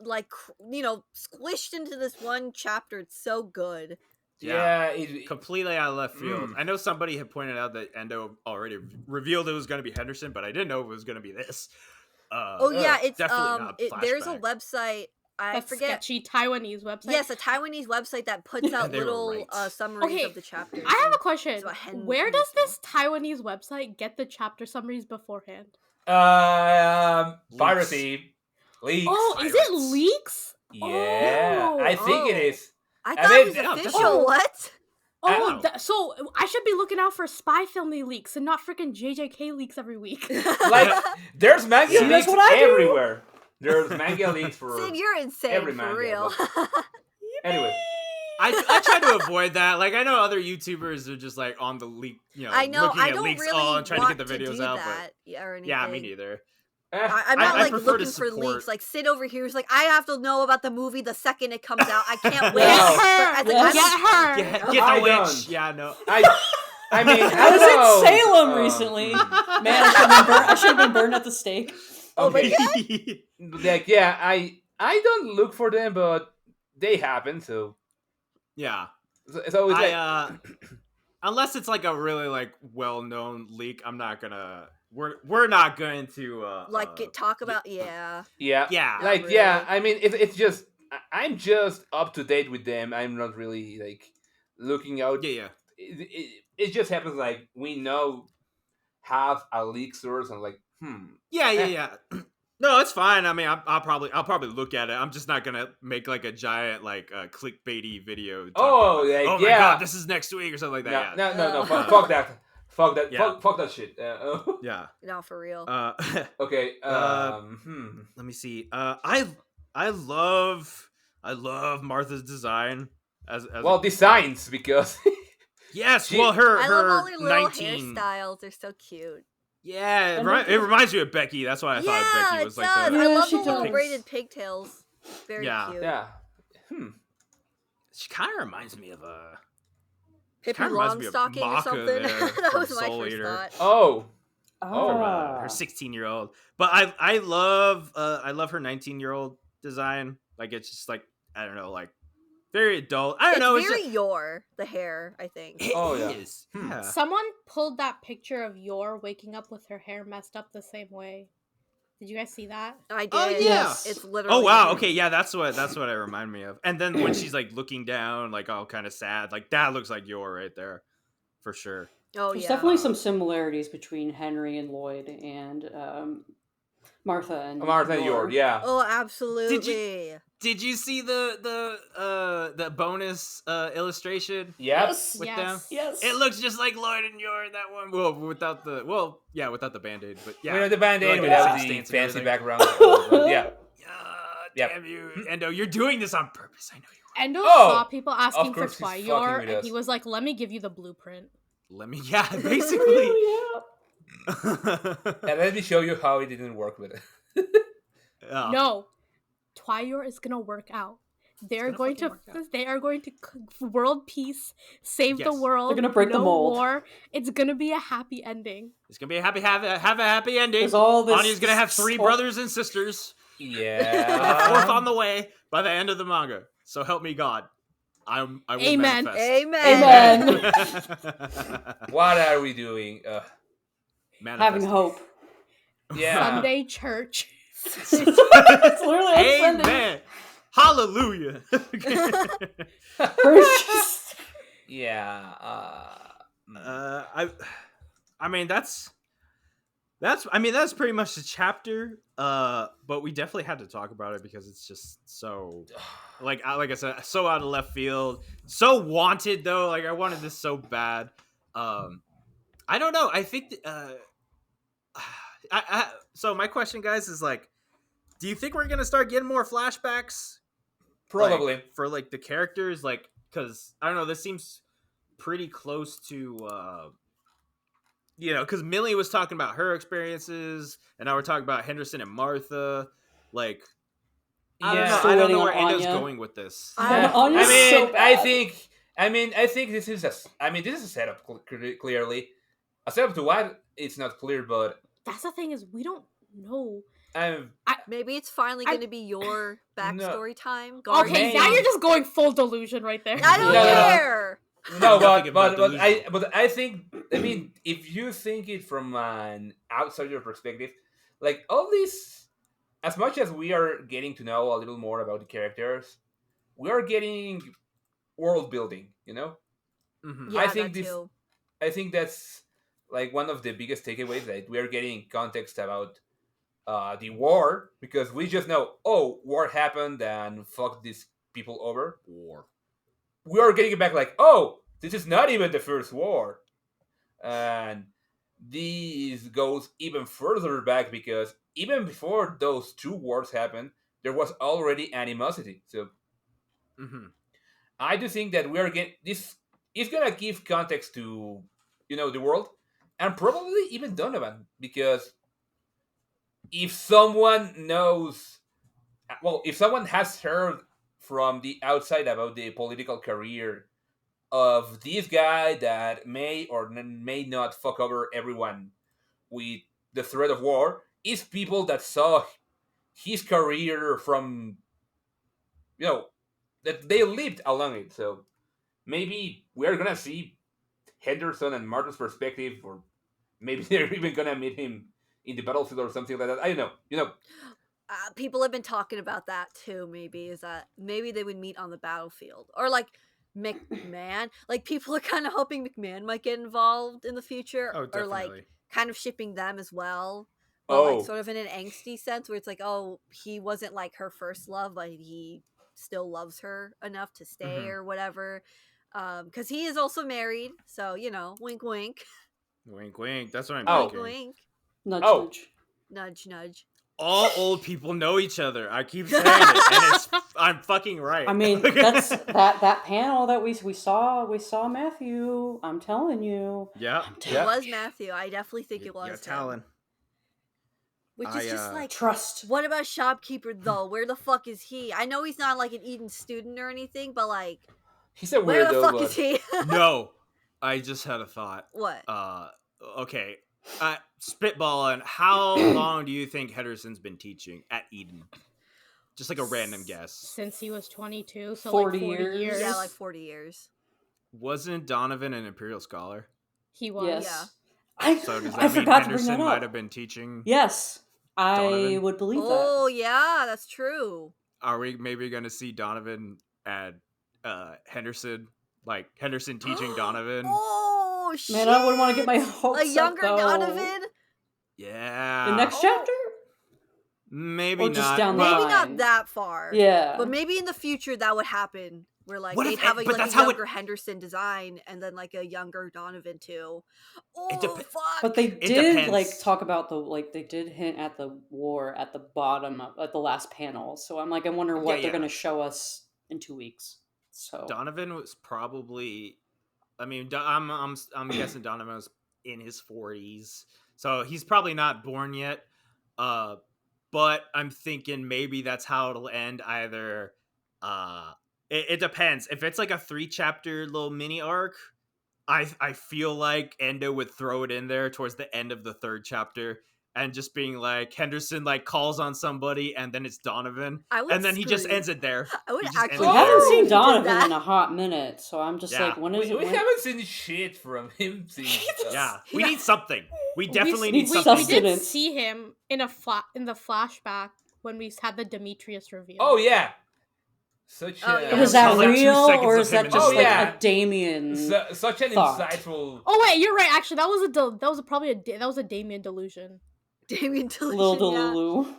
[SPEAKER 2] like squished into this one chapter. It's so good.
[SPEAKER 1] Yeah. It,
[SPEAKER 3] completely out of left field.
[SPEAKER 1] Mm.
[SPEAKER 3] I know somebody had pointed out that Endo already revealed it was going to be Henderson, but I didn't know it was going to be this.
[SPEAKER 2] Oh yeah, it's
[SPEAKER 3] definitely not
[SPEAKER 2] there's a
[SPEAKER 3] flashback.
[SPEAKER 2] website. I
[SPEAKER 4] That
[SPEAKER 2] forget.
[SPEAKER 4] sketchy Taiwanese website.
[SPEAKER 2] Yes, a Taiwanese website that puts out
[SPEAKER 3] They were
[SPEAKER 2] little
[SPEAKER 3] right.
[SPEAKER 2] summaries
[SPEAKER 4] Okay,
[SPEAKER 2] of the chapters.
[SPEAKER 4] I have a
[SPEAKER 2] and
[SPEAKER 4] question.
[SPEAKER 2] it's about Hen-
[SPEAKER 4] Where does
[SPEAKER 2] Henderson.
[SPEAKER 4] this Taiwanese website get the chapter summaries beforehand?
[SPEAKER 1] piracy. Leaks.
[SPEAKER 4] Oh, is it
[SPEAKER 3] Pirates.
[SPEAKER 4] leaks?
[SPEAKER 1] Yeah. I think it
[SPEAKER 2] Oh.
[SPEAKER 1] is.
[SPEAKER 2] I
[SPEAKER 1] I
[SPEAKER 2] thought
[SPEAKER 1] mean,
[SPEAKER 2] it was
[SPEAKER 3] yeah,
[SPEAKER 2] official.
[SPEAKER 3] definitely.
[SPEAKER 2] What?
[SPEAKER 4] Oh,
[SPEAKER 3] Wow.
[SPEAKER 4] so I should be looking out for spy filming leaks and not freaking JJK leaks every week.
[SPEAKER 1] Like, there's manga
[SPEAKER 6] See,
[SPEAKER 1] leaks
[SPEAKER 6] that's what I do.
[SPEAKER 1] everywhere. There's manga leaks for
[SPEAKER 2] Sid, you're insane
[SPEAKER 1] every
[SPEAKER 2] for
[SPEAKER 1] manga,
[SPEAKER 2] real.
[SPEAKER 1] anyway.
[SPEAKER 3] I try to avoid that. Like I know other YouTubers are just like on the leak,
[SPEAKER 2] I know.
[SPEAKER 3] looking
[SPEAKER 2] I
[SPEAKER 3] at
[SPEAKER 2] don't
[SPEAKER 3] leaks
[SPEAKER 2] really
[SPEAKER 3] and trying
[SPEAKER 2] want
[SPEAKER 3] to get the videos
[SPEAKER 2] do
[SPEAKER 3] out.
[SPEAKER 2] that or
[SPEAKER 3] But
[SPEAKER 2] anything.
[SPEAKER 3] yeah, me neither.
[SPEAKER 2] I'm not
[SPEAKER 3] I
[SPEAKER 2] like
[SPEAKER 3] prefer to
[SPEAKER 2] looking for
[SPEAKER 3] support-
[SPEAKER 2] leaks. Like Sid over here is like, I have to know about the movie the second it comes out. I can't wait.
[SPEAKER 1] Get
[SPEAKER 4] her!
[SPEAKER 2] I was like,
[SPEAKER 6] Yes.
[SPEAKER 4] Get her!
[SPEAKER 3] Get
[SPEAKER 1] I
[SPEAKER 3] the witch.
[SPEAKER 1] don't.
[SPEAKER 3] Yeah, no.
[SPEAKER 1] I mean,
[SPEAKER 6] I was in
[SPEAKER 1] don't know.
[SPEAKER 6] Salem recently. Man, I should have been burned at the stake.
[SPEAKER 2] Oh my
[SPEAKER 1] Okay.
[SPEAKER 2] god.
[SPEAKER 1] Like, yeah, I don't look for them, but they happen. So
[SPEAKER 3] Yeah.
[SPEAKER 1] it's always like,
[SPEAKER 3] Unless it's like a really like well-known leak, I'm not gonna. We're not going to
[SPEAKER 2] Talk about yeah.
[SPEAKER 1] yeah,
[SPEAKER 3] Yeah.
[SPEAKER 1] like
[SPEAKER 2] Really.
[SPEAKER 1] yeah. I mean, it's just I'm just up to date with them. I'm not really like looking out.
[SPEAKER 3] Yeah.
[SPEAKER 1] It just happens like we know have a leak source and like
[SPEAKER 3] Yeah. No, it's fine. I mean, I'll probably look at it. I'm just not gonna make like a giant like clickbaity video.
[SPEAKER 1] Oh,
[SPEAKER 3] talking about,
[SPEAKER 1] like,
[SPEAKER 3] oh my
[SPEAKER 1] yeah.
[SPEAKER 3] god, this is next week or something like that.
[SPEAKER 1] no, fuck that. Fuck that.
[SPEAKER 3] Yeah.
[SPEAKER 1] Fuck that shit.
[SPEAKER 3] Yeah.
[SPEAKER 2] No, for real.
[SPEAKER 1] Okay.
[SPEAKER 3] Let me see. I love Martha's design as
[SPEAKER 1] Well, designs because
[SPEAKER 3] yes.
[SPEAKER 1] she-
[SPEAKER 3] Well, her
[SPEAKER 2] I love all their little
[SPEAKER 3] 19.
[SPEAKER 2] hairstyles. They're so cute.
[SPEAKER 3] Yeah,
[SPEAKER 6] And
[SPEAKER 3] it reminds me of Becky. That's why I
[SPEAKER 2] yeah,
[SPEAKER 3] thought Becky
[SPEAKER 2] it
[SPEAKER 3] was
[SPEAKER 2] does.
[SPEAKER 3] like the.
[SPEAKER 2] I
[SPEAKER 6] Yeah,
[SPEAKER 2] love
[SPEAKER 6] she
[SPEAKER 2] the little
[SPEAKER 6] does.
[SPEAKER 2] braided pigtails. Very
[SPEAKER 3] Yeah.
[SPEAKER 2] cute.
[SPEAKER 1] yeah.
[SPEAKER 3] She kind of reminds me of a.
[SPEAKER 2] Pippi
[SPEAKER 3] kinda reminds me of
[SPEAKER 2] Longstocking or
[SPEAKER 3] Maka
[SPEAKER 2] something.
[SPEAKER 3] there
[SPEAKER 2] That
[SPEAKER 3] from
[SPEAKER 2] was my
[SPEAKER 3] Soul
[SPEAKER 2] first
[SPEAKER 3] Eater.
[SPEAKER 2] thought.
[SPEAKER 1] Oh.
[SPEAKER 6] Ah.
[SPEAKER 3] Her 16-year-old. But I love her 19-year-old design. Like it's just like I don't know, like very adult. I don't
[SPEAKER 2] It's
[SPEAKER 3] know.
[SPEAKER 2] very the hair, I think.
[SPEAKER 3] It
[SPEAKER 1] Oh, yeah.
[SPEAKER 3] is. Yeah.
[SPEAKER 4] Someone pulled that picture of Yor waking up with her hair messed up the same way. Did you guys see that?
[SPEAKER 2] I did.
[SPEAKER 3] Oh yeah.
[SPEAKER 6] Yes.
[SPEAKER 2] It's literally.
[SPEAKER 3] Oh wow. Okay. Yeah. That's what I remind me of. And then when she's like looking down, like all kind of sad, like that looks like Yor right there, for sure.
[SPEAKER 2] Oh
[SPEAKER 6] There's
[SPEAKER 2] yeah.
[SPEAKER 6] definitely some similarities between Henry and Lloyd and Martha and
[SPEAKER 1] Martha and Yor, yeah.
[SPEAKER 2] Oh, absolutely.
[SPEAKER 3] Did you see the bonus illustration?
[SPEAKER 1] Yes.
[SPEAKER 3] With
[SPEAKER 4] Yes.
[SPEAKER 3] them?
[SPEAKER 6] Yes.
[SPEAKER 3] It looks just like Lloyd and Yor in that one. Well, without the band-aid, but yeah.
[SPEAKER 1] We have the band-aid
[SPEAKER 3] Like
[SPEAKER 1] without
[SPEAKER 3] the
[SPEAKER 1] the
[SPEAKER 3] stance and
[SPEAKER 1] fancy
[SPEAKER 3] everything.
[SPEAKER 1] background. Yeah. Yep.
[SPEAKER 3] Damn you, Endo! You're doing this on purpose. I know you
[SPEAKER 4] Endo
[SPEAKER 1] Oh,
[SPEAKER 4] saw people asking for
[SPEAKER 1] course he's fucking
[SPEAKER 4] Twiyor,
[SPEAKER 1] with
[SPEAKER 4] and
[SPEAKER 1] us.
[SPEAKER 4] he was like, "Let me give you the blueprint."
[SPEAKER 3] are. Let me, yeah, basically.
[SPEAKER 1] And let me show you how it didn't work with it.
[SPEAKER 3] Oh.
[SPEAKER 4] No, Twiyor is gonna work out. They're
[SPEAKER 3] gonna
[SPEAKER 4] going
[SPEAKER 3] fucking
[SPEAKER 4] to.
[SPEAKER 3] work out.
[SPEAKER 4] They are going to world peace, save the
[SPEAKER 3] Yes.
[SPEAKER 4] world.
[SPEAKER 6] They're gonna break the
[SPEAKER 4] no
[SPEAKER 6] mold.
[SPEAKER 4] war. It's gonna be a happy ending.
[SPEAKER 3] It's gonna be a have a happy ending.
[SPEAKER 6] There's all this.
[SPEAKER 3] Anya's gonna have 3 brothers and sisters. With a 4th
[SPEAKER 1] Yeah.
[SPEAKER 3] on the way by the end of the manga. So help me God. I will
[SPEAKER 4] Amen.
[SPEAKER 3] manifest.
[SPEAKER 2] Amen.
[SPEAKER 6] Amen.
[SPEAKER 1] What are we doing?
[SPEAKER 6] Having hope.
[SPEAKER 1] Yeah.
[SPEAKER 4] Sunday church.
[SPEAKER 6] It's literally like Sunday.
[SPEAKER 3] Amen. Hallelujah.
[SPEAKER 6] First-
[SPEAKER 1] Yeah.
[SPEAKER 3] I mean that's pretty much the chapter. But we definitely had to talk about it because it's just so like I said, so out of left field, so wanted though. Like I wanted this so bad. I don't know. I think so my question, guys, is like, do you think we're gonna start getting more flashbacks?
[SPEAKER 1] Probably.
[SPEAKER 3] Like, for like the characters, like, because I don't know, this seems pretty close to because Millie was talking about her experiences, and now we're talking about Henderson and Martha. Like, I don't know.
[SPEAKER 6] Still
[SPEAKER 3] I don't
[SPEAKER 6] waiting
[SPEAKER 3] know where
[SPEAKER 6] on
[SPEAKER 3] Anya's
[SPEAKER 6] Anya.
[SPEAKER 3] going with this.
[SPEAKER 6] Yeah,
[SPEAKER 1] I
[SPEAKER 6] Anya's
[SPEAKER 1] mean,
[SPEAKER 6] so bad.
[SPEAKER 1] I think this is a setup clearly. A setup to what it's not clear, but
[SPEAKER 4] That's the thing is we don't know.
[SPEAKER 1] I'm
[SPEAKER 2] Maybe it's finally going to be your backstory time.
[SPEAKER 4] Okay,
[SPEAKER 2] Guardian.
[SPEAKER 4] now you're just going full delusion right there.
[SPEAKER 2] I don't
[SPEAKER 1] No, no, no.
[SPEAKER 2] care.
[SPEAKER 1] no,
[SPEAKER 3] Nothing about
[SPEAKER 1] but I think, I mean, if you think it from an outsider perspective, like all this, as much as we are getting to know a little more about the characters, we are getting world building.
[SPEAKER 3] Mhm.
[SPEAKER 2] Yeah,
[SPEAKER 1] I think
[SPEAKER 2] that
[SPEAKER 1] this-
[SPEAKER 2] too.
[SPEAKER 1] I think that's like one of the biggest takeaways, that we are getting context about the war, because we just know, oh, war happened and fuck these people over.
[SPEAKER 3] War.
[SPEAKER 1] We are getting it back like, oh, this is not even the first war. And this goes even further back, because even before those 2 wars happened, there was already animosity. So
[SPEAKER 3] Mm-hmm.
[SPEAKER 1] I do think that we are getting this is gonna give context to the world, and probably even Donovan, because if someone knows, well, if someone has heard from the outside about the political career of this guy that may or may not fuck over everyone with the threat of war, is people that saw his career from, that they lived along it. So maybe we're gonna see Henderson and Martin's perspective, or maybe they're even gonna meet him in the battlefield or something like that. I don't know.
[SPEAKER 2] People have been talking about that too. Maybe is that maybe they would meet on the battlefield, or like McMahon. Like people are kind of hoping McMahon might get involved in the future,
[SPEAKER 3] Oh,
[SPEAKER 2] or
[SPEAKER 3] definitely.
[SPEAKER 2] like kind of shipping them as well. But
[SPEAKER 1] Oh.
[SPEAKER 2] like sort of in an angsty sense, where it's like, oh, he wasn't like her first love, but he still loves her enough to stay
[SPEAKER 3] Mhm.
[SPEAKER 2] or whatever. Because he is also married, so wink, wink,
[SPEAKER 3] Wink, wink. That's what I'm
[SPEAKER 1] Oh.
[SPEAKER 2] wink,
[SPEAKER 3] thinking.
[SPEAKER 2] wink,
[SPEAKER 6] Nudge,
[SPEAKER 1] Oh.
[SPEAKER 6] nudge.
[SPEAKER 2] nudge, nudge.
[SPEAKER 3] All old people know each other. I keep saying it, and I'm fucking right.
[SPEAKER 6] I mean, that's that panel that we saw Matthew. I'm telling you.
[SPEAKER 3] yeah.
[SPEAKER 1] Yeah.
[SPEAKER 2] It was Matthew. I definitely think it was
[SPEAKER 3] You're
[SPEAKER 2] him.
[SPEAKER 3] telling.
[SPEAKER 2] Which
[SPEAKER 3] I,
[SPEAKER 2] is just like,
[SPEAKER 6] Trust.
[SPEAKER 2] what about Shopkeeper though? Where the fuck is he? I know he's not like an Eden student or anything, but like,
[SPEAKER 1] He's a
[SPEAKER 2] where the
[SPEAKER 1] weirdo,
[SPEAKER 2] fuck
[SPEAKER 1] but
[SPEAKER 2] is he?
[SPEAKER 3] No, I just had a thought.
[SPEAKER 2] What?
[SPEAKER 3] Okay. Spitball, and how long do you think Henderson's been teaching at Eden? Just like a random guess.
[SPEAKER 4] Since he was 22, so
[SPEAKER 6] 40
[SPEAKER 4] like 40
[SPEAKER 6] years.
[SPEAKER 4] years.
[SPEAKER 2] Yeah, like 40 years.
[SPEAKER 3] Wasn't Donovan an Imperial Scholar?
[SPEAKER 4] He was.
[SPEAKER 6] Yes.
[SPEAKER 3] So does that
[SPEAKER 6] I
[SPEAKER 3] mean
[SPEAKER 6] forgot to bring
[SPEAKER 3] Henderson
[SPEAKER 6] that
[SPEAKER 3] might
[SPEAKER 6] up.
[SPEAKER 3] have been teaching?
[SPEAKER 6] Yes, I
[SPEAKER 3] Donovan?
[SPEAKER 6] would believe
[SPEAKER 2] Oh, yeah, that's true.
[SPEAKER 3] Are we maybe going to see Donovan at Henderson? Like Henderson teaching Donovan?
[SPEAKER 2] Oh,
[SPEAKER 6] that.
[SPEAKER 2] shit!
[SPEAKER 6] Man, I wouldn't want to get my hopes
[SPEAKER 2] A younger
[SPEAKER 6] up, though.
[SPEAKER 2] Donovan?
[SPEAKER 3] Yeah.
[SPEAKER 6] The next
[SPEAKER 2] Oh.
[SPEAKER 6] chapter?
[SPEAKER 3] Maybe
[SPEAKER 6] Or just
[SPEAKER 3] not.
[SPEAKER 6] down the
[SPEAKER 2] Maybe
[SPEAKER 6] line.
[SPEAKER 2] not that far.
[SPEAKER 6] Yeah.
[SPEAKER 2] But maybe in the future that would happen. Where like
[SPEAKER 3] What
[SPEAKER 2] they'd
[SPEAKER 3] if-
[SPEAKER 2] have
[SPEAKER 3] but
[SPEAKER 2] like
[SPEAKER 3] that's
[SPEAKER 2] a
[SPEAKER 3] how it-
[SPEAKER 2] younger Henderson design and then like a younger Donovan too. Oh
[SPEAKER 3] dep-
[SPEAKER 2] fuck!
[SPEAKER 6] But they
[SPEAKER 3] It
[SPEAKER 6] did
[SPEAKER 3] depends.
[SPEAKER 6] like talk about they did hint at the war at the bottom of at the last panel. So I'm like, I wonder what
[SPEAKER 3] Yeah,
[SPEAKER 6] they're
[SPEAKER 3] yeah.
[SPEAKER 6] gonna show us in 2 weeks. So
[SPEAKER 3] Donovan was probably. I mean, I'm guessing Donovan was in his 40s, so he's probably not born yet. But I'm thinking maybe that's how it'll end. Either, it depends. If it's like a 3-chapter little mini arc, I feel like Endo would throw it in there towards the end of the 3rd chapter. And just being like Henderson like calls on somebody and then it's Donovan
[SPEAKER 2] I would
[SPEAKER 3] and then he just
[SPEAKER 2] scream.
[SPEAKER 3] ends it there.
[SPEAKER 2] I would
[SPEAKER 3] He just ends
[SPEAKER 2] actually
[SPEAKER 3] it
[SPEAKER 6] we
[SPEAKER 3] there.
[SPEAKER 6] haven't
[SPEAKER 2] scream
[SPEAKER 6] seen
[SPEAKER 2] if he did
[SPEAKER 6] Donovan
[SPEAKER 2] that.
[SPEAKER 6] in a hot minute. So I'm just
[SPEAKER 3] Yeah.
[SPEAKER 6] like, when is
[SPEAKER 1] We
[SPEAKER 6] it? When...
[SPEAKER 1] haven't seen shit from him since.
[SPEAKER 3] Yeah, we
[SPEAKER 2] Yeah.
[SPEAKER 3] need something. We definitely
[SPEAKER 6] need
[SPEAKER 3] need
[SPEAKER 6] some
[SPEAKER 3] something.
[SPEAKER 4] We did
[SPEAKER 6] Sustenance.
[SPEAKER 4] see him in the flashback when we had the Demetrius reveal.
[SPEAKER 1] Oh yeah, such
[SPEAKER 2] Oh,
[SPEAKER 1] a
[SPEAKER 2] yeah.
[SPEAKER 6] Is that
[SPEAKER 3] Like 2
[SPEAKER 6] real
[SPEAKER 3] seconds
[SPEAKER 6] or
[SPEAKER 3] of
[SPEAKER 6] is
[SPEAKER 3] him
[SPEAKER 6] that
[SPEAKER 3] in
[SPEAKER 6] just
[SPEAKER 1] the
[SPEAKER 6] like
[SPEAKER 1] yeah.
[SPEAKER 6] a Damien?
[SPEAKER 1] such an
[SPEAKER 6] thought.
[SPEAKER 1] insightful.
[SPEAKER 4] Oh wait, you're right. Actually, that was probably that was a Damien delusion.
[SPEAKER 2] Damien Delusion,
[SPEAKER 6] Little
[SPEAKER 2] yeah.
[SPEAKER 6] Delulu.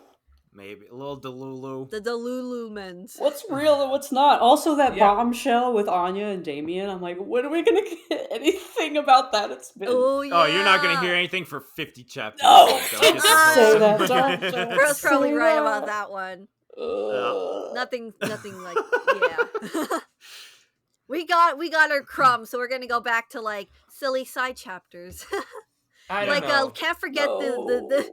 [SPEAKER 3] Maybe a little Delulu.
[SPEAKER 2] The Delulumens.
[SPEAKER 6] What's real and what's not? Also, that
[SPEAKER 1] Yeah.
[SPEAKER 6] bombshell with Anya and Damien. I'm like, when are we gonna get anything about that? It's been.
[SPEAKER 2] Oh yeah.
[SPEAKER 3] Oh, you're not gonna hear anything for 50 chapters.
[SPEAKER 6] No,
[SPEAKER 3] Don't
[SPEAKER 6] don't
[SPEAKER 3] get your
[SPEAKER 2] say
[SPEAKER 3] hopes
[SPEAKER 6] that,
[SPEAKER 3] up.
[SPEAKER 6] don't
[SPEAKER 2] Bro's probably
[SPEAKER 6] say
[SPEAKER 2] right
[SPEAKER 6] that.
[SPEAKER 2] about that one. Nothing like yeah. we got our crumbs, so we're gonna go back to like silly side chapters.
[SPEAKER 1] I don't
[SPEAKER 2] Like
[SPEAKER 1] know.
[SPEAKER 2] can't forget the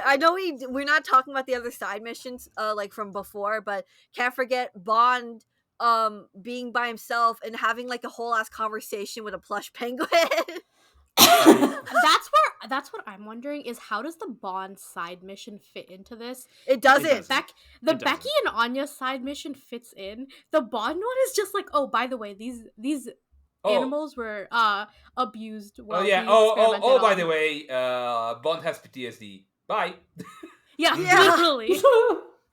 [SPEAKER 2] I know we're not talking about the other side missions like from before, but can't forget Bond being by himself and having like a whole ass conversation with a plush penguin.
[SPEAKER 4] That's what I'm wondering is how does the Bond side mission fit into this?
[SPEAKER 2] It doesn't.
[SPEAKER 3] doesn't.
[SPEAKER 4] The
[SPEAKER 3] It doesn't.
[SPEAKER 4] Becky and Anya side mission fits in. The Bond one is just like, oh, by the way, these
[SPEAKER 1] Oh.
[SPEAKER 4] animals were abused.
[SPEAKER 1] Oh
[SPEAKER 4] While
[SPEAKER 1] yeah.
[SPEAKER 4] being
[SPEAKER 1] Oh
[SPEAKER 4] experimented
[SPEAKER 1] by
[SPEAKER 4] on.
[SPEAKER 1] the way, Bond has PTSD. Bye.
[SPEAKER 4] Yeah,
[SPEAKER 2] Yeah.
[SPEAKER 4] literally.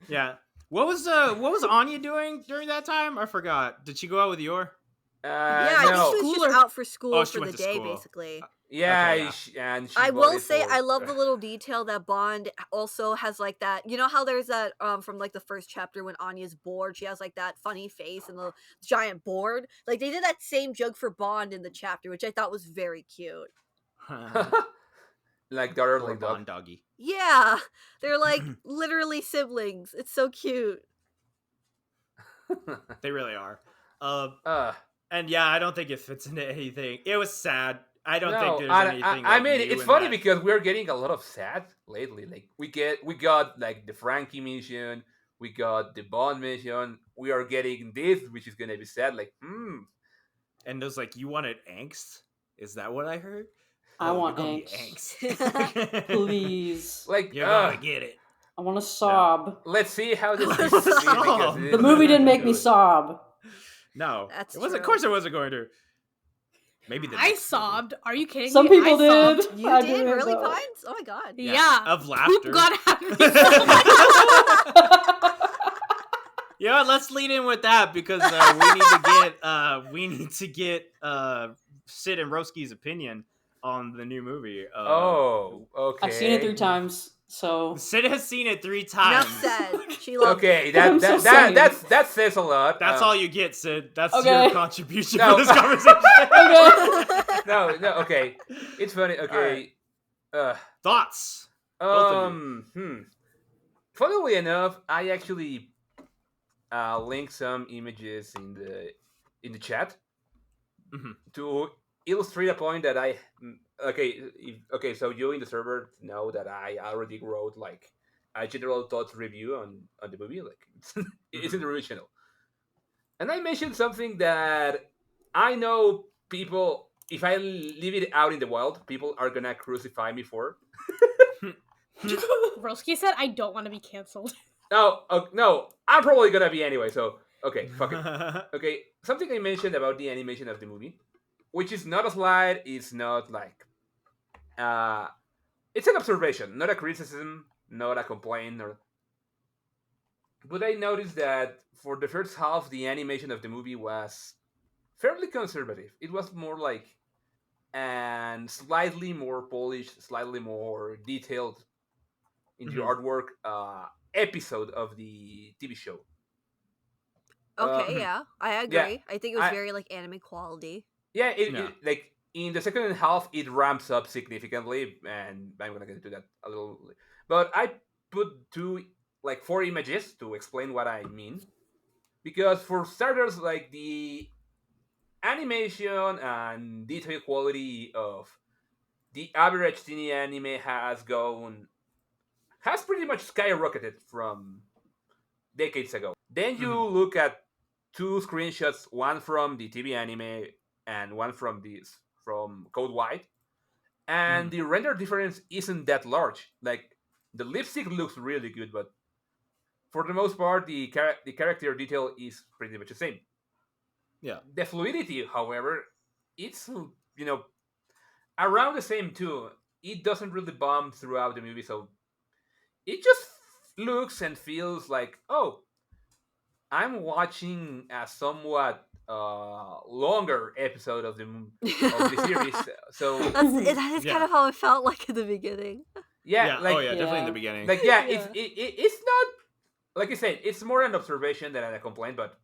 [SPEAKER 3] Yeah. What was Anya doing during that time? I forgot. Did she go out with Yor?
[SPEAKER 2] Yeah, I
[SPEAKER 1] no.
[SPEAKER 2] think she was
[SPEAKER 4] School or-
[SPEAKER 2] just out for school
[SPEAKER 3] Oh, she
[SPEAKER 2] for the
[SPEAKER 3] went to
[SPEAKER 2] day,
[SPEAKER 3] school.
[SPEAKER 2] basically.
[SPEAKER 1] Yeah,
[SPEAKER 3] Okay, yeah.
[SPEAKER 1] and she
[SPEAKER 2] I will
[SPEAKER 1] voted
[SPEAKER 2] say
[SPEAKER 1] for-
[SPEAKER 2] I love the little detail that Bond also has like that. You know how there's that from like the first chapter when Anya's bored, she has like that funny face and the giant board. Like they did that same joke for Bond in the chapter, which I thought was very cute.
[SPEAKER 1] like daughter
[SPEAKER 3] Poor
[SPEAKER 1] like dog.
[SPEAKER 3] Bond doggy.
[SPEAKER 2] Yeah, they're like literally siblings. It's so cute.
[SPEAKER 3] They really are.
[SPEAKER 1] Uh,
[SPEAKER 3] And yeah, I don't think it fits into anything. It was sad. I don't
[SPEAKER 1] no,
[SPEAKER 3] think there's anything.
[SPEAKER 1] I
[SPEAKER 3] like,
[SPEAKER 1] mean,
[SPEAKER 3] new
[SPEAKER 1] it's
[SPEAKER 3] in
[SPEAKER 1] funny
[SPEAKER 3] that.
[SPEAKER 1] because we're getting a lot of sad lately. Like we got like the Frankie mission, we got the Bond mission. We are getting this, which is gonna be sad. Like,
[SPEAKER 3] And those like, you wanted angst? Is that what I heard?
[SPEAKER 6] I
[SPEAKER 3] Oh,
[SPEAKER 6] want
[SPEAKER 3] you're gonna
[SPEAKER 6] angst.
[SPEAKER 3] get angst.
[SPEAKER 6] Please.
[SPEAKER 1] like
[SPEAKER 3] You're gonna get it.
[SPEAKER 6] I want to sob.
[SPEAKER 1] let's see how this is because
[SPEAKER 3] Sob.
[SPEAKER 1] it
[SPEAKER 6] The
[SPEAKER 1] is
[SPEAKER 6] movie didn't make me
[SPEAKER 1] good.
[SPEAKER 6] sob.
[SPEAKER 3] No,
[SPEAKER 2] That's
[SPEAKER 3] it wasn't. Of
[SPEAKER 2] true.
[SPEAKER 3] course, it wasn't going to. Maybe the
[SPEAKER 4] I
[SPEAKER 3] next
[SPEAKER 4] sobbed. Are you kidding
[SPEAKER 6] Some
[SPEAKER 4] me?
[SPEAKER 6] people
[SPEAKER 4] I
[SPEAKER 6] did.
[SPEAKER 4] sobbed.
[SPEAKER 2] You
[SPEAKER 6] I
[SPEAKER 2] did
[SPEAKER 6] didn't,
[SPEAKER 2] really,
[SPEAKER 6] though.
[SPEAKER 2] Pines? Oh my god.
[SPEAKER 3] movie.
[SPEAKER 4] Yeah.
[SPEAKER 3] of
[SPEAKER 4] Poop
[SPEAKER 3] laughter.
[SPEAKER 4] God have
[SPEAKER 3] You know what? Let's lead in with that because we need to get Syd and Roski's opinion on the new movie.
[SPEAKER 1] Oh, okay.
[SPEAKER 6] I've seen it 3 times, so
[SPEAKER 3] Syd has seen it 3 times.
[SPEAKER 2] Enough said. She loved
[SPEAKER 1] Okay,
[SPEAKER 2] it.
[SPEAKER 6] I'm so sorry.
[SPEAKER 1] that says a lot.
[SPEAKER 3] That's all you get, Syd. That's
[SPEAKER 6] Okay.
[SPEAKER 3] your contribution
[SPEAKER 1] No.
[SPEAKER 3] for this conversation.
[SPEAKER 1] No, okay. It's funny. Okay.
[SPEAKER 3] Thoughts? Both of
[SPEAKER 1] Funnily enough, I actually linked some images in the chat
[SPEAKER 3] Mhm.
[SPEAKER 1] to illustrate a point that I. Okay. So you in the server know that I already wrote like a general thoughts review on the movie. Like it's in the original, and I mentioned something that I know people. If I leave it out in the wild, people are gonna crucify me for.
[SPEAKER 4] Roski said, I don't want to be canceled.
[SPEAKER 1] No, I'm probably gonna be anyway. So okay, fuck it. Okay, something I mentioned about the animation of the movie, which is not a slide, is not like uh, it's an observation, not a criticism, not a complaint, or. But I noticed that for the first half, the animation of the movie was fairly conservative. It was more like and slightly more polished, slightly more detailed in the
[SPEAKER 3] Mhm.
[SPEAKER 1] artwork episode of the TV show.
[SPEAKER 2] Okay,
[SPEAKER 3] Mhm.
[SPEAKER 2] yeah, I
[SPEAKER 1] Yeah,
[SPEAKER 2] agree. I think it was
[SPEAKER 1] I
[SPEAKER 2] very like anime quality.
[SPEAKER 1] yeah,
[SPEAKER 3] Yeah.
[SPEAKER 1] like in the second half it ramps up significantly, and I'm gonna get into that a little. But I put four images to explain what I mean, because for starters, like the animation and detail quality of the average teeny anime has pretty much skyrocketed from decades ago. Then you
[SPEAKER 3] Mhm.
[SPEAKER 1] look at two screenshots, one from the TV anime and one from Code White, and
[SPEAKER 3] Mhm.
[SPEAKER 1] the render difference isn't that large. Like the lipstick looks really good, but for the most part, the character detail is pretty much the same.
[SPEAKER 3] Yeah.
[SPEAKER 1] The fluidity, however, it's around the same too. It doesn't really bomb throughout the movie, so it just looks and feels like, oh, I'm watching a somewhat longer episode of the series. So
[SPEAKER 2] That is kind
[SPEAKER 3] Yeah.
[SPEAKER 2] of how it felt like at the beginning.
[SPEAKER 1] yeah,
[SPEAKER 3] Yeah. Oh yeah. Definitely in the
[SPEAKER 6] Yeah.
[SPEAKER 3] beginning.
[SPEAKER 1] yeah,
[SPEAKER 2] Yeah.
[SPEAKER 1] it's not like I said, it's more an observation than a complaint, but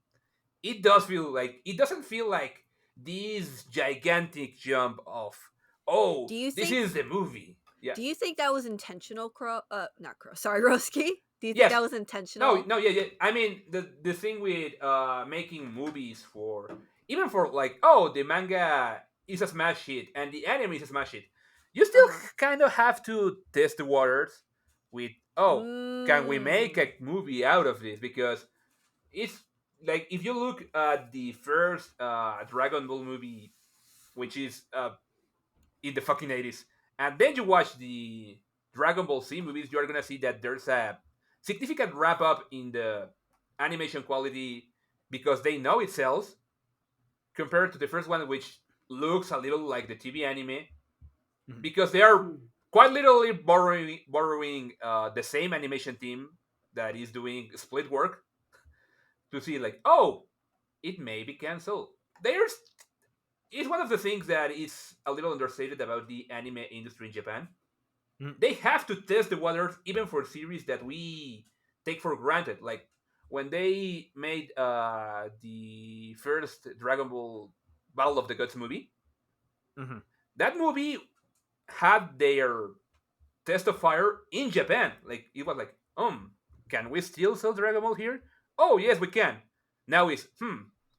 [SPEAKER 1] it doesn't feel like this gigantic jump of,
[SPEAKER 2] Do
[SPEAKER 1] oh,
[SPEAKER 2] you
[SPEAKER 1] this
[SPEAKER 2] think
[SPEAKER 1] is the movie. Yeah.
[SPEAKER 2] do you think that was intentional, Crow? Not Crow. Sorry, Roski. Do you think
[SPEAKER 1] Yes.
[SPEAKER 2] that was
[SPEAKER 1] No,
[SPEAKER 2] intentional?
[SPEAKER 1] no, yeah, yeah. I mean, the thing with making movies for even for like, oh, the manga is a smash hit and the anime is a smash hit. You still
[SPEAKER 2] Uh-huh.
[SPEAKER 1] kind of have to test the waters with, oh, can we make
[SPEAKER 2] Mm.
[SPEAKER 1] a movie out of this? Because it's like if you look at the first Dragon Ball movie, which is in the fucking 80s, and then you watch the Dragon Ball Z movies, you are gonna see that there's a significant wrap up in the animation quality because they know it sells compared to the first one, which looks a little like the TV anime
[SPEAKER 3] Mhm.
[SPEAKER 1] because they are
[SPEAKER 6] Hmm.
[SPEAKER 1] quite literally borrowing the same animation team that is doing split work to see like, oh, it may be canceled. There's It's one of the things that is a little understated about the anime industry in Japan.
[SPEAKER 3] Mhm.
[SPEAKER 1] They have to test the waters even for series that we take for granted. Like when they made the first Dragon Ball Battle of the Gods movie,
[SPEAKER 3] Mhm.
[SPEAKER 1] that movie had their test of fire in Japan. Like it was like, can we still sell Dragon Ball here? Oh yes, we can. Now is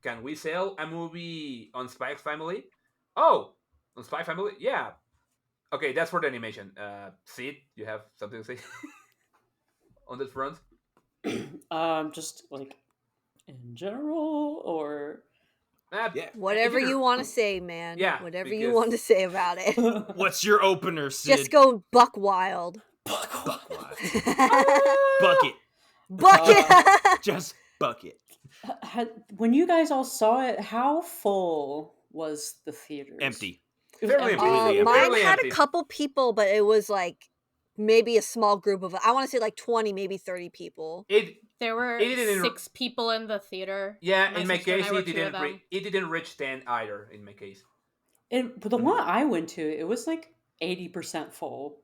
[SPEAKER 1] can we sell a movie on Spy Family? Oh, on Spy Family? Yeah. Okay, that's for the animation. Sid, you have something to say on that front?
[SPEAKER 6] Just like in general, or
[SPEAKER 3] Yeah.
[SPEAKER 1] If
[SPEAKER 2] Whatever
[SPEAKER 1] you
[SPEAKER 2] you
[SPEAKER 1] can,
[SPEAKER 2] want to say, man.
[SPEAKER 1] yeah,
[SPEAKER 2] Whatever you
[SPEAKER 1] because
[SPEAKER 2] want to say about it.
[SPEAKER 3] What's your opener,
[SPEAKER 2] Just
[SPEAKER 3] Sid?
[SPEAKER 2] go buck wild.
[SPEAKER 3] Buck wild.
[SPEAKER 1] uh,
[SPEAKER 3] Bucket.
[SPEAKER 2] Bucket.
[SPEAKER 3] Just bucket.
[SPEAKER 6] When you guys all saw it, how full was the theaters?
[SPEAKER 3] Empty.
[SPEAKER 6] It was
[SPEAKER 1] fairly
[SPEAKER 6] empty.
[SPEAKER 1] empty.
[SPEAKER 3] Completely empty.
[SPEAKER 2] Mine
[SPEAKER 1] Fairly
[SPEAKER 2] had a
[SPEAKER 1] empty.
[SPEAKER 2] couple people, but it was like maybe a small group of, I want to say like 20, maybe 30 people.
[SPEAKER 1] It
[SPEAKER 4] There were
[SPEAKER 1] it didn't.
[SPEAKER 4] 6 people in the theater.
[SPEAKER 1] Yeah,
[SPEAKER 4] My
[SPEAKER 1] in my
[SPEAKER 4] sister and
[SPEAKER 1] case,
[SPEAKER 4] I were two of them.
[SPEAKER 1] it didn't reach 10 either. In my case,
[SPEAKER 6] But the
[SPEAKER 3] Mhm.
[SPEAKER 6] one I went to, it was like 80% full.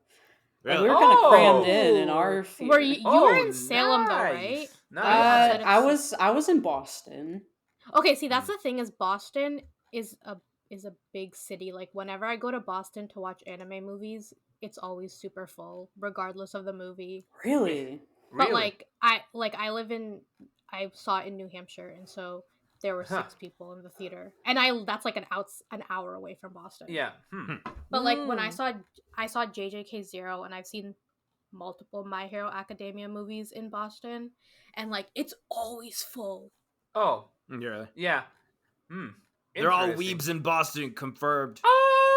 [SPEAKER 6] Like we
[SPEAKER 3] Really?
[SPEAKER 6] were kind of crammed
[SPEAKER 1] oh,
[SPEAKER 6] in
[SPEAKER 2] Oh.
[SPEAKER 6] our
[SPEAKER 4] Were
[SPEAKER 6] theater.
[SPEAKER 4] you were
[SPEAKER 1] oh,
[SPEAKER 4] in Salem though, right?
[SPEAKER 1] nice,
[SPEAKER 4] Or
[SPEAKER 1] nice,
[SPEAKER 4] outside
[SPEAKER 1] nice.
[SPEAKER 4] of Sa-
[SPEAKER 6] I was in Boston.
[SPEAKER 4] Okay, see that's
[SPEAKER 3] Mm.
[SPEAKER 4] the thing is Boston is a big city. Like whenever I go to Boston to watch anime movies, it's always super full, regardless of the movie.
[SPEAKER 6] Really?
[SPEAKER 4] But
[SPEAKER 1] Really?
[SPEAKER 4] I saw it in New Hampshire, and so there were
[SPEAKER 1] Huh?
[SPEAKER 4] 6 people in the theater, and that's like an hour away from Boston.
[SPEAKER 1] Yeah.
[SPEAKER 3] Hmm.
[SPEAKER 4] But like when
[SPEAKER 2] Mm.
[SPEAKER 4] I saw JJK Zero, and I've seen multiple My Hero Academia movies in Boston, and like it's always full.
[SPEAKER 1] Oh,
[SPEAKER 3] Yeah.
[SPEAKER 1] yeah. Hmm.
[SPEAKER 3] They're all
[SPEAKER 1] Interesting.
[SPEAKER 3] weebs in Boston, confirmed.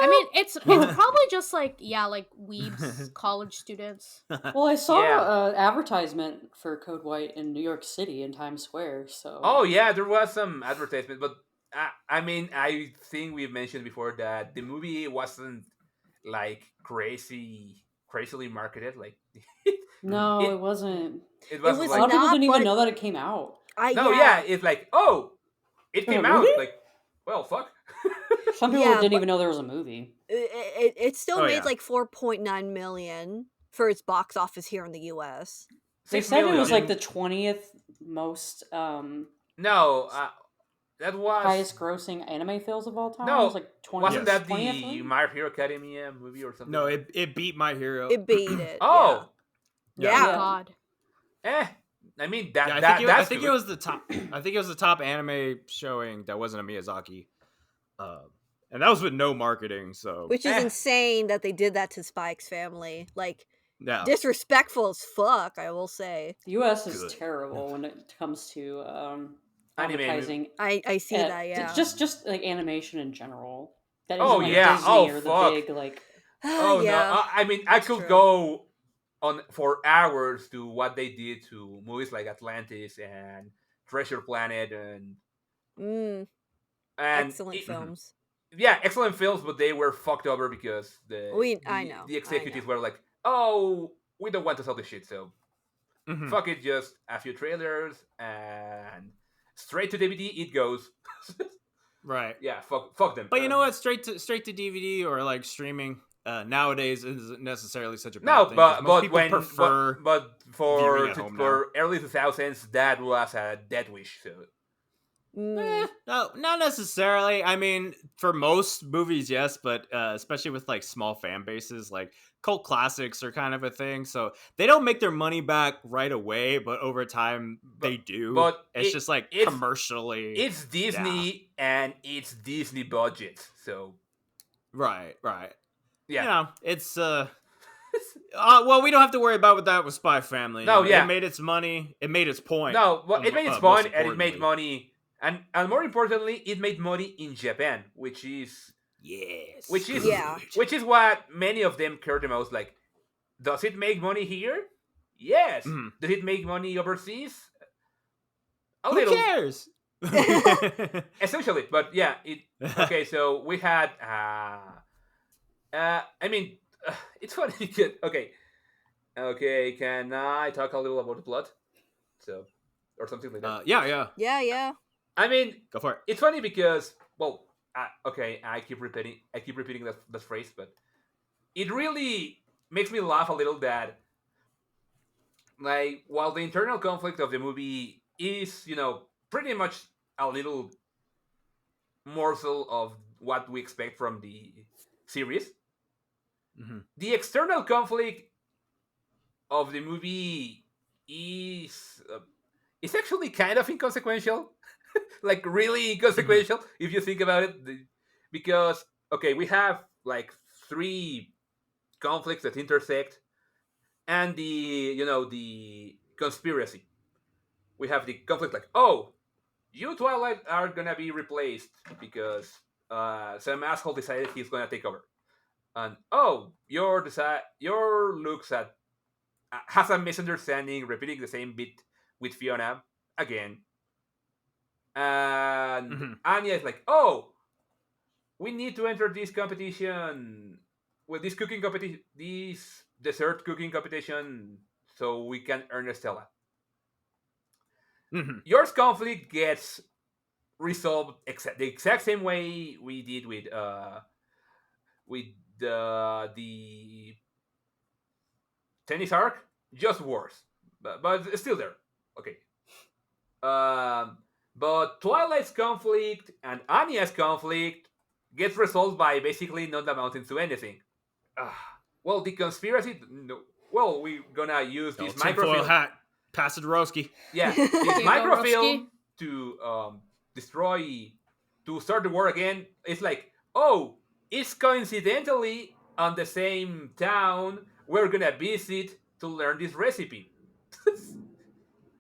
[SPEAKER 4] I mean, it's probably just like weebs, college students.
[SPEAKER 6] Well, I saw
[SPEAKER 1] Yeah.
[SPEAKER 6] an advertisement for Code White in New York City in Times Square. So
[SPEAKER 1] Oh yeah, there was some advertisement, but I mean, I think we've mentioned before that the movie wasn't like crazily marketed. Like
[SPEAKER 6] no,
[SPEAKER 1] it
[SPEAKER 6] it wasn't.
[SPEAKER 1] it
[SPEAKER 2] It
[SPEAKER 1] wasn't
[SPEAKER 2] was
[SPEAKER 6] A lot
[SPEAKER 1] like
[SPEAKER 6] of people
[SPEAKER 2] not,
[SPEAKER 6] didn't even
[SPEAKER 2] but
[SPEAKER 6] know that it came out.
[SPEAKER 1] no, yeah,
[SPEAKER 2] yeah,
[SPEAKER 1] it's like oh, it
[SPEAKER 6] There's a
[SPEAKER 1] came
[SPEAKER 6] movie?
[SPEAKER 1] out. Like well, fuck.
[SPEAKER 6] Some people
[SPEAKER 2] yeah,
[SPEAKER 6] didn't
[SPEAKER 2] but
[SPEAKER 6] even know there was a movie.
[SPEAKER 2] it still
[SPEAKER 3] Oh,
[SPEAKER 2] made
[SPEAKER 3] yeah.
[SPEAKER 2] like 4.9 million for its box office here in the US.
[SPEAKER 6] They
[SPEAKER 1] 6
[SPEAKER 6] said it was
[SPEAKER 1] million.
[SPEAKER 6] like the 20th most
[SPEAKER 1] No, that was
[SPEAKER 6] highest grossing anime films of all time. It was
[SPEAKER 1] no.
[SPEAKER 6] like 20th,
[SPEAKER 1] Wasn't
[SPEAKER 3] Yes.
[SPEAKER 1] that
[SPEAKER 6] 20th
[SPEAKER 1] the
[SPEAKER 6] one?
[SPEAKER 1] My Hero Academia movie or something?
[SPEAKER 3] No,
[SPEAKER 1] like
[SPEAKER 3] it beat My Hero.
[SPEAKER 2] It beat it.
[SPEAKER 1] Oh,
[SPEAKER 2] Yeah.
[SPEAKER 4] Thank
[SPEAKER 2] Yeah.
[SPEAKER 4] God.
[SPEAKER 1] I mean
[SPEAKER 3] Yeah, I think it was the top. I think it was the top anime showing that wasn't a Miyazaki, and that was with no marketing. So
[SPEAKER 2] Which is
[SPEAKER 1] Eh.
[SPEAKER 2] insane that they did that to Spike's family. Like
[SPEAKER 3] yeah,
[SPEAKER 2] disrespectful as fuck, I will say.
[SPEAKER 6] The US is
[SPEAKER 3] Good.
[SPEAKER 6] terrible when it comes to
[SPEAKER 1] Anime.
[SPEAKER 6] advertising.
[SPEAKER 2] I see that, yeah.
[SPEAKER 6] Just like animation in general. That
[SPEAKER 1] Oh,
[SPEAKER 6] isn't like
[SPEAKER 1] yeah.
[SPEAKER 6] Disney
[SPEAKER 1] Oh,
[SPEAKER 6] or
[SPEAKER 1] fuck.
[SPEAKER 6] the big like.
[SPEAKER 1] Oh
[SPEAKER 2] yeah.
[SPEAKER 1] no! I mean, I
[SPEAKER 2] It's
[SPEAKER 1] could
[SPEAKER 2] true.
[SPEAKER 1] go on for hours to what they did to movies like Atlantis and Treasure Planet and
[SPEAKER 2] Excellent
[SPEAKER 1] it-
[SPEAKER 2] films.
[SPEAKER 1] yeah, excellent films, but they were fucked over because
[SPEAKER 2] I know.
[SPEAKER 1] the executives were like, "Oh, we don't want to sell the shit, so
[SPEAKER 3] Mhm.
[SPEAKER 1] fuck it, just a few trailers and straight to DVD it goes."
[SPEAKER 3] right.
[SPEAKER 1] Yeah, fuck them.
[SPEAKER 3] But you know what? Straight to DVD or like streaming nowadays isn't necessarily such a bad
[SPEAKER 1] No,
[SPEAKER 3] thing. 'Cause most
[SPEAKER 1] but
[SPEAKER 3] people
[SPEAKER 1] when
[SPEAKER 3] prefer
[SPEAKER 1] but
[SPEAKER 3] viewing at home now.
[SPEAKER 1] for early 2000s, that was a dead wish. So
[SPEAKER 3] No, not necessarily. I mean, for most movies, yes, but especially with like small fan bases, like cult classics are kind of a thing. So they don't make their money back right away, but over time they do.
[SPEAKER 1] but
[SPEAKER 3] It's just like
[SPEAKER 1] it's
[SPEAKER 3] commercially.
[SPEAKER 1] it's Disney and it's Disney budget. So
[SPEAKER 3] Right.
[SPEAKER 1] yeah,
[SPEAKER 3] You know, it's well, we don't have to worry about that with Spy Family.
[SPEAKER 1] No,
[SPEAKER 3] You know,
[SPEAKER 1] yeah.
[SPEAKER 3] it made its money. It made its point.
[SPEAKER 1] no, well, it made its
[SPEAKER 3] most
[SPEAKER 1] point and it made
[SPEAKER 3] importantly.
[SPEAKER 1] money, and more importantly, it made money in Japan,
[SPEAKER 3] Yes.
[SPEAKER 1] which is
[SPEAKER 2] Yeah.
[SPEAKER 1] which is what many of them care the most. Like, does it make money here? Yes.
[SPEAKER 3] Mhm.
[SPEAKER 1] Does it make money overseas? A
[SPEAKER 3] Who
[SPEAKER 1] little.
[SPEAKER 3] cares?
[SPEAKER 1] Essentially, but yeah, it okay. So we had I mean, it's funny because okay, can I talk a little about the plot? So or something like that.
[SPEAKER 3] Yeah.
[SPEAKER 2] Yeah.
[SPEAKER 1] I mean,
[SPEAKER 3] Go for it.
[SPEAKER 1] it's funny because well, okay, I keep repeating that phrase, but it really makes me laugh a little that like while the internal conflict of the movie is pretty much a little morsel of what we expect from the series,
[SPEAKER 3] Mhm.
[SPEAKER 1] the external conflict of the movie is actually kind of inconsequential. Like really inconsequential if you think about it, because okay, we have like three conflicts that intersect, and the conspiracy. We have the conflict like, oh, you Twilight are gonna be replaced because some asshole decided he's gonna take over, and oh, your looks at has a misunderstanding, repeating the same bit with Fiona again, and
[SPEAKER 3] Mhm.
[SPEAKER 1] Anya is like, oh, we need to enter this competition with this cooking competition, this dessert cooking competition, so we can earn a Stella.
[SPEAKER 3] Mhm.
[SPEAKER 1] Yours conflict gets resolved the exact same way we did with the tennis arc, just worse, but it's still there. Okay. But Twilight's conflict and Anya's conflict gets resolved by basically not amounting to anything. Well, the conspiracy. No, well, we're gonna use
[SPEAKER 3] Oh,
[SPEAKER 1] this
[SPEAKER 3] tinfoil
[SPEAKER 1] microfilm.
[SPEAKER 3] hat. Pass it to Roski.
[SPEAKER 1] Yeah,
[SPEAKER 4] Here
[SPEAKER 1] this
[SPEAKER 4] you go,
[SPEAKER 1] microfilm
[SPEAKER 4] Roski.
[SPEAKER 1] to to start the war again. It's like, oh, it's coincidentally on the same town we're gonna visit to learn this recipe.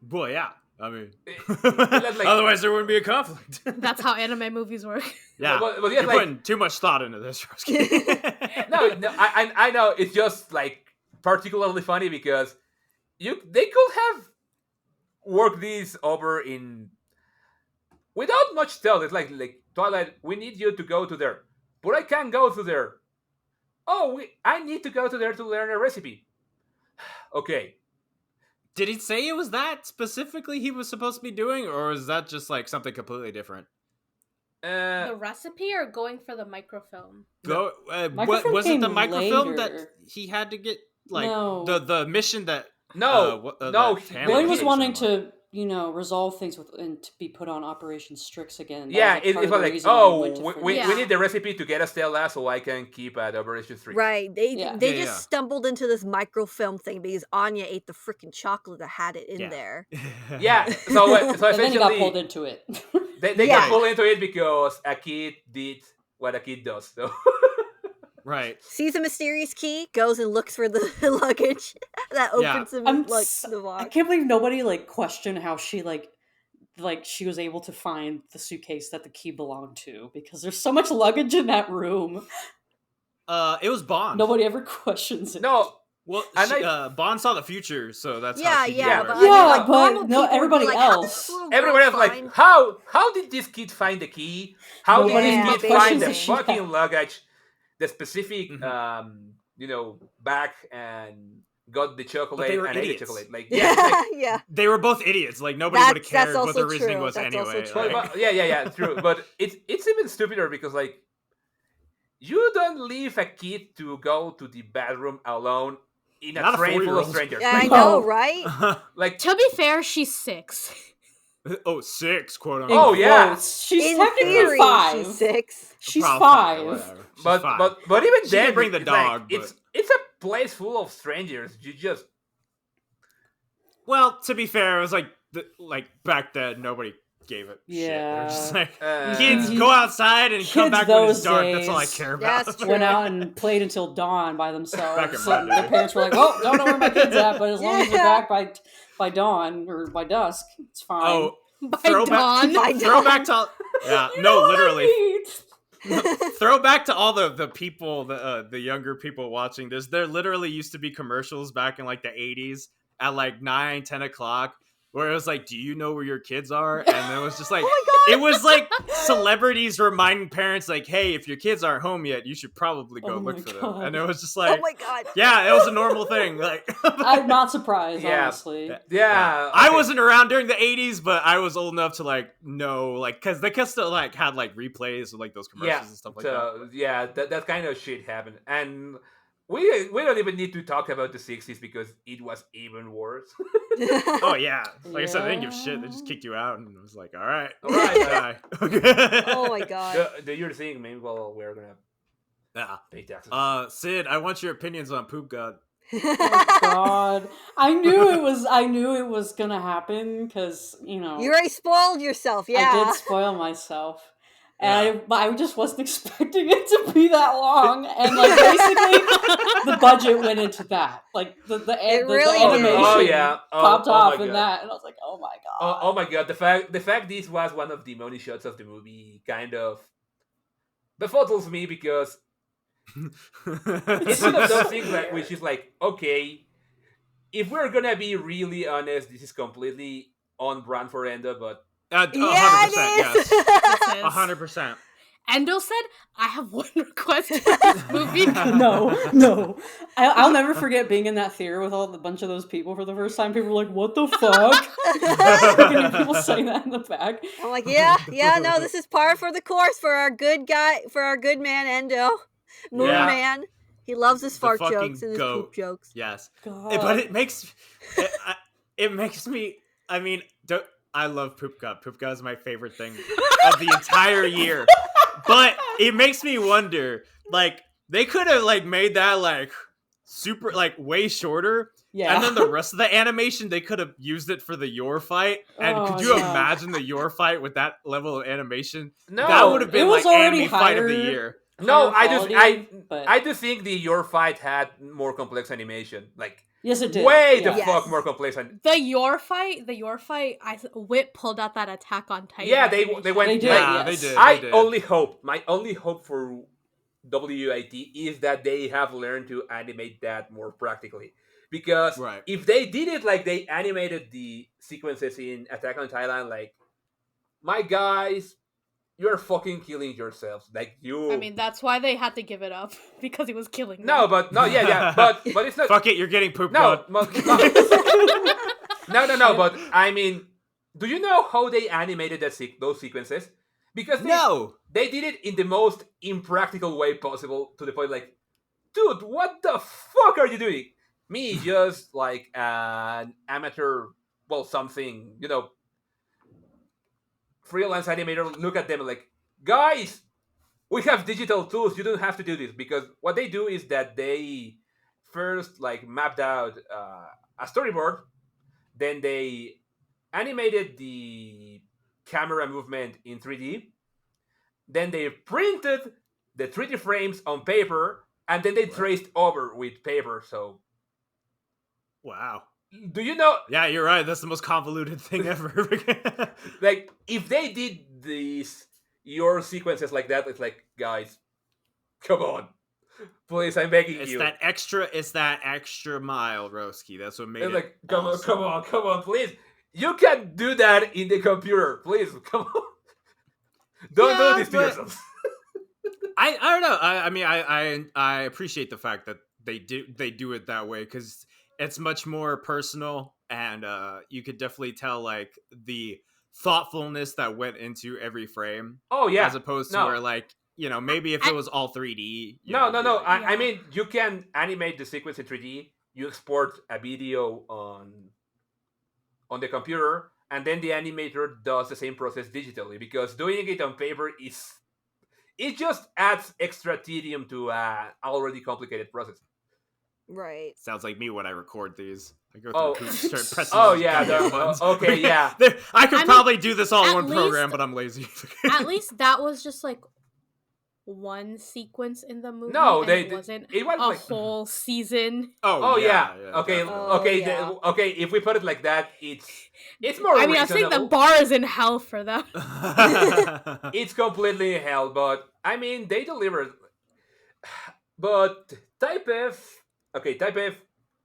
[SPEAKER 3] Boy, yeah. I mean,
[SPEAKER 1] like-
[SPEAKER 3] otherwise there wouldn't be a conflict.
[SPEAKER 4] That's how anime movies work.
[SPEAKER 3] Yeah,
[SPEAKER 1] But yeah,
[SPEAKER 3] you're
[SPEAKER 1] like-
[SPEAKER 3] putting too much thought into this, Roski.
[SPEAKER 1] no, I know it's just like particularly funny because they could have worked this over in without much thought. It's like Twilight, we need you to go to there, but I can't go to there. Oh, I need to go to there to learn a recipe. Okay.
[SPEAKER 3] Did he say it was that specifically he was supposed to be doing, or is that just like something completely different?
[SPEAKER 4] The recipe or going for the microfilm?
[SPEAKER 6] Microfilm
[SPEAKER 3] Was it the
[SPEAKER 6] came
[SPEAKER 3] microfilm that
[SPEAKER 6] later.
[SPEAKER 3] he had to get? Like
[SPEAKER 6] No.
[SPEAKER 3] the mission that
[SPEAKER 1] no,
[SPEAKER 3] that Tamara
[SPEAKER 6] Billy was
[SPEAKER 1] he-
[SPEAKER 6] wanting to, resolve things and to be put on Operation Strix again. That
[SPEAKER 1] Yeah,
[SPEAKER 6] was,
[SPEAKER 1] it
[SPEAKER 6] part
[SPEAKER 1] was
[SPEAKER 6] of the
[SPEAKER 1] like,
[SPEAKER 6] reason why he
[SPEAKER 1] oh,
[SPEAKER 6] went to
[SPEAKER 1] we
[SPEAKER 4] Yeah.
[SPEAKER 1] need the recipe to get Estella so I can keep at Operation 3.
[SPEAKER 2] Right. They
[SPEAKER 6] Yeah.
[SPEAKER 2] they
[SPEAKER 3] Yeah,
[SPEAKER 2] just
[SPEAKER 3] yeah.
[SPEAKER 2] stumbled into this microfilm thing because Anya ate the freaking chocolate that had it in
[SPEAKER 3] Yeah.
[SPEAKER 2] there.
[SPEAKER 1] Yeah, so
[SPEAKER 6] and then he got
[SPEAKER 1] essentially
[SPEAKER 6] pulled into it.
[SPEAKER 1] they
[SPEAKER 2] Yeah.
[SPEAKER 1] got pulled into it because a kid did what a kid does. So
[SPEAKER 3] Right.
[SPEAKER 2] Sees a mysterious key, goes and looks for the luggage that
[SPEAKER 3] Yeah.
[SPEAKER 2] opens the
[SPEAKER 6] I
[SPEAKER 2] box.
[SPEAKER 6] can't believe nobody questioned how she she was able to find the suitcase that the key belonged to, because there's so much luggage in that room.
[SPEAKER 3] It was Bond.
[SPEAKER 6] Nobody ever questions it.
[SPEAKER 1] no,
[SPEAKER 3] Well,
[SPEAKER 1] And
[SPEAKER 3] Bond saw the future, so that's
[SPEAKER 2] Yeah,
[SPEAKER 3] how she
[SPEAKER 2] yeah,
[SPEAKER 3] knew
[SPEAKER 2] but
[SPEAKER 3] where-
[SPEAKER 2] I mean,
[SPEAKER 6] Yeah,
[SPEAKER 2] like,
[SPEAKER 6] but
[SPEAKER 2] normal
[SPEAKER 6] no,
[SPEAKER 2] people would be
[SPEAKER 6] everybody
[SPEAKER 2] like, how did
[SPEAKER 6] else.
[SPEAKER 2] this little
[SPEAKER 1] everyone
[SPEAKER 2] girl
[SPEAKER 1] else like
[SPEAKER 2] find-
[SPEAKER 1] how did this kid find the key? How did
[SPEAKER 6] Nobody
[SPEAKER 1] this kid
[SPEAKER 2] questions
[SPEAKER 1] find the
[SPEAKER 2] that
[SPEAKER 6] she
[SPEAKER 1] fucking
[SPEAKER 6] had.
[SPEAKER 1] luggage, the specific
[SPEAKER 3] Mhm.
[SPEAKER 1] back and got the chocolate
[SPEAKER 3] they were
[SPEAKER 1] and ate the
[SPEAKER 3] idiots.
[SPEAKER 1] chocolate? Like yeah, it's like,
[SPEAKER 2] yeah.
[SPEAKER 3] They were both idiots. Like nobody would have
[SPEAKER 2] That's
[SPEAKER 3] cared what
[SPEAKER 2] also
[SPEAKER 3] their reasoning
[SPEAKER 2] true.
[SPEAKER 3] was
[SPEAKER 2] That's also
[SPEAKER 3] anyway.
[SPEAKER 2] true.
[SPEAKER 3] Like-
[SPEAKER 1] but yeah, true. But it's even stupider because like you don't leave a kid to go to the bathroom alone in a
[SPEAKER 3] Not a
[SPEAKER 1] train full of
[SPEAKER 3] 4-year-old.
[SPEAKER 1] strangers.
[SPEAKER 2] Yeah, I
[SPEAKER 1] Like,
[SPEAKER 2] know,
[SPEAKER 6] No.
[SPEAKER 2] right?
[SPEAKER 1] like
[SPEAKER 4] To be fair, she's 6.
[SPEAKER 3] oh, 6, quote
[SPEAKER 6] In
[SPEAKER 3] unquote.
[SPEAKER 1] Oh, yeah.
[SPEAKER 6] quotes. She's
[SPEAKER 2] In
[SPEAKER 6] technically
[SPEAKER 2] theory,
[SPEAKER 6] 5.
[SPEAKER 2] she's 6.
[SPEAKER 6] She's
[SPEAKER 3] Probably
[SPEAKER 6] 5.
[SPEAKER 3] whatever. She's
[SPEAKER 1] but
[SPEAKER 3] fine.
[SPEAKER 1] but even
[SPEAKER 3] She
[SPEAKER 1] then
[SPEAKER 3] did bring the
[SPEAKER 1] it's like,
[SPEAKER 3] dog,
[SPEAKER 1] it's a place full of strangers. You just
[SPEAKER 3] Well, to be fair, it was like back then nobody gave it shit. They were just
[SPEAKER 6] Yeah.
[SPEAKER 3] like kids
[SPEAKER 6] You-
[SPEAKER 3] go outside and come
[SPEAKER 6] kids
[SPEAKER 3] back when it's
[SPEAKER 6] those
[SPEAKER 3] dark. That's all I
[SPEAKER 6] days.
[SPEAKER 3] care about.
[SPEAKER 2] That's true.
[SPEAKER 6] Went out and played until dawn by
[SPEAKER 3] Back in
[SPEAKER 6] themselves. So
[SPEAKER 3] my day.
[SPEAKER 6] their parents were like, "Oh, don't know where my kid's at, but as long as they're
[SPEAKER 2] Yeah.
[SPEAKER 6] back by dawn or by dusk, it's fine."
[SPEAKER 3] Oh,
[SPEAKER 4] By
[SPEAKER 3] Throwback-
[SPEAKER 4] dawn.
[SPEAKER 2] By
[SPEAKER 3] throwback to yeah,
[SPEAKER 6] You know
[SPEAKER 3] no,
[SPEAKER 6] what I
[SPEAKER 3] literally.
[SPEAKER 6] mean?
[SPEAKER 3] Throwback to all the people, the younger people watching this. There literally used to be commercials back in like the 80s at like 9-10 o'clock where it was like, do you know where your kids are? And it was just like, it was like celebrities reminding parents like, hey, if your kids aren't home yet, you should probably go
[SPEAKER 6] Oh my
[SPEAKER 3] look for them.
[SPEAKER 6] God.
[SPEAKER 3] And it was just
[SPEAKER 2] Oh
[SPEAKER 3] like,
[SPEAKER 2] my god.
[SPEAKER 3] yeah, it was a normal thing. Like,
[SPEAKER 6] I'm not surprised,
[SPEAKER 1] Yeah.
[SPEAKER 6] honestly.
[SPEAKER 1] yeah.
[SPEAKER 3] I
[SPEAKER 1] okay.
[SPEAKER 3] wasn't around during the 80s, but I was old enough to like know, like, because they could still like had like replays of like those commercials
[SPEAKER 1] Yeah,
[SPEAKER 3] and stuff like
[SPEAKER 1] so,
[SPEAKER 3] that.
[SPEAKER 1] yeah, that kind of shit happened, and we don't even need to talk about the 60s because it was even worse.
[SPEAKER 3] Oh yeah, like I said, they didn't give a shit. They just
[SPEAKER 6] Yeah.
[SPEAKER 3] kicked you out, and it was like, all right,
[SPEAKER 1] All right,
[SPEAKER 3] bye. Okay.
[SPEAKER 2] Oh my god.
[SPEAKER 1] You're saying, maybe we're gonna
[SPEAKER 3] Yeah.
[SPEAKER 1] pay taxes.
[SPEAKER 3] Sid, I want your opinions on Poop God.
[SPEAKER 6] Oh God, I knew it was gonna happen because
[SPEAKER 2] You already spoiled yourself, yeah.
[SPEAKER 6] I did spoil myself. And I just wasn't expecting it to be that long, and like basically, the budget went into that. Like the
[SPEAKER 2] really did.
[SPEAKER 6] animation
[SPEAKER 1] Oh, yeah. Oh,
[SPEAKER 6] popped
[SPEAKER 1] oh
[SPEAKER 6] off
[SPEAKER 1] my
[SPEAKER 6] in
[SPEAKER 1] God.
[SPEAKER 6] that, and I was like, oh my god.
[SPEAKER 1] Oh my god, the fact this was one of the money shots of the movie kind of befuddles me because it's one of those things like which is like, okay, if we're gonna be really honest, this is completely on brand for Endo, but
[SPEAKER 3] 100%,
[SPEAKER 2] Yeah,
[SPEAKER 3] yes,
[SPEAKER 2] it is.
[SPEAKER 3] 100%.
[SPEAKER 4] Endo said, I have one request for this movie.
[SPEAKER 6] No. I'll never forget being in that theater with a bunch of those people for the first time. People were like, "What the fuck?" People saying that in the back.
[SPEAKER 2] I'm like, yeah, no, this is par for the course for our good guy, for our good man Endo, Moon
[SPEAKER 3] Yeah.
[SPEAKER 2] Man. He loves his
[SPEAKER 3] The
[SPEAKER 2] fart
[SPEAKER 3] fucking
[SPEAKER 2] jokes and his
[SPEAKER 3] goat.
[SPEAKER 2] poop jokes.
[SPEAKER 3] Yes,
[SPEAKER 6] God.
[SPEAKER 3] but it makes me. I mean, I love Poop God. Poop God is my favorite thing of the entire year. But it makes me wonder, like, they could have like made that like super like way shorter.
[SPEAKER 6] Yeah.
[SPEAKER 3] And then the rest of the animation, they could have used it for the Yor fight. And
[SPEAKER 6] Oh,
[SPEAKER 3] could you
[SPEAKER 6] yeah.
[SPEAKER 3] imagine the Yor fight with that level of animation?
[SPEAKER 1] no,
[SPEAKER 3] That would have been
[SPEAKER 6] It was
[SPEAKER 3] like
[SPEAKER 6] already
[SPEAKER 3] anime fight of the
[SPEAKER 6] higher.
[SPEAKER 1] no.
[SPEAKER 6] higher quality, but
[SPEAKER 1] I do think the Your fight had more complex animation. Like
[SPEAKER 6] Yes, it did.
[SPEAKER 1] way
[SPEAKER 6] yeah.
[SPEAKER 1] the fuck
[SPEAKER 2] Yes.
[SPEAKER 1] more complex. And
[SPEAKER 4] The your fight, Whip pulled out that Attack on Titan.
[SPEAKER 1] yeah, they
[SPEAKER 4] animation.
[SPEAKER 1] went.
[SPEAKER 6] They did,
[SPEAKER 1] like,
[SPEAKER 3] Yeah,
[SPEAKER 6] yes.
[SPEAKER 3] they did.
[SPEAKER 1] I only hope. My only hope for WIT is that they have learned to animate that more practically. Because
[SPEAKER 3] Right.
[SPEAKER 1] if they did it like they animated the sequences in Attack on Titan, like, my guys, you're fucking killing yourselves. Like, you.
[SPEAKER 4] I mean, that's why they had to give it up because he was killing them.
[SPEAKER 1] No, but no, yeah, but it's not.
[SPEAKER 3] Fuck it, you're getting poop
[SPEAKER 1] No,
[SPEAKER 3] god.
[SPEAKER 1] no. But I mean, do you know how they animated those sequences? Because
[SPEAKER 3] No.
[SPEAKER 1] they did it in the most impractical way possible, to the point like, dude, what the fuck are you doing? Me, just like an amateur, well, something, freelance animator, look at them like, guys, we have digital tools. You don't have to do this. Because what they do is that they first like mapped out a storyboard, then they animated the camera movement in 3D, then they printed the 3D frames on paper, and then they traced over with paper. So,
[SPEAKER 3] Wow.
[SPEAKER 1] do you know,
[SPEAKER 3] Yeah, you're right. That's the most convoluted thing ever.
[SPEAKER 1] like, if they did your sequences like that, it's like, guys, come on, please, I'm begging
[SPEAKER 3] It's
[SPEAKER 1] you.
[SPEAKER 3] that extra mile, Roski. That's what made
[SPEAKER 1] It's
[SPEAKER 3] it.
[SPEAKER 1] like, come
[SPEAKER 3] awesome.
[SPEAKER 1] on, please. You can do that in the computer, please. Come on, don't
[SPEAKER 3] Yeah,
[SPEAKER 1] do this to
[SPEAKER 3] but-
[SPEAKER 1] yourselves.
[SPEAKER 3] I don't know. I mean, I appreciate the fact that they do it that way, because it's much more personal, and you could definitely tell like the thoughtfulness that went into every frame,
[SPEAKER 1] Oh yeah,
[SPEAKER 3] as opposed to
[SPEAKER 1] no.
[SPEAKER 3] where, like, maybe if it was all 3D.
[SPEAKER 1] No.
[SPEAKER 3] it'd be like,
[SPEAKER 1] I
[SPEAKER 4] Yeah.
[SPEAKER 1] mean, you can animate the sequence in 3D. You export a video on the computer, and then the animator does the same process digitally. Because doing it on paper it just adds extra tedium to an already complicated process.
[SPEAKER 2] Right.
[SPEAKER 3] Sounds like me when I record these. I go
[SPEAKER 1] Oh.
[SPEAKER 3] through start pressing
[SPEAKER 1] Oh,
[SPEAKER 3] those
[SPEAKER 1] yeah,
[SPEAKER 3] goddamn
[SPEAKER 1] the-
[SPEAKER 3] buttons.
[SPEAKER 1] okay, yeah.
[SPEAKER 3] I could
[SPEAKER 4] I mean,
[SPEAKER 3] probably do this all in
[SPEAKER 4] at
[SPEAKER 3] one program,
[SPEAKER 4] least-
[SPEAKER 3] but I'm lazy.
[SPEAKER 4] At least that was just like one sequence in the movie.
[SPEAKER 1] No,
[SPEAKER 4] and
[SPEAKER 1] they-
[SPEAKER 4] it wasn't
[SPEAKER 1] it was
[SPEAKER 4] a
[SPEAKER 1] like-
[SPEAKER 4] whole season.
[SPEAKER 1] Oh yeah. Okay.
[SPEAKER 3] definitely.
[SPEAKER 1] Okay.
[SPEAKER 2] yeah.
[SPEAKER 1] Okay. If we put it like that, it's more.
[SPEAKER 4] I mean, I think the
[SPEAKER 1] reasonable.
[SPEAKER 4] bar is in hell for them.
[SPEAKER 1] It's completely hell, but I mean, they delivered. But Type F, Type F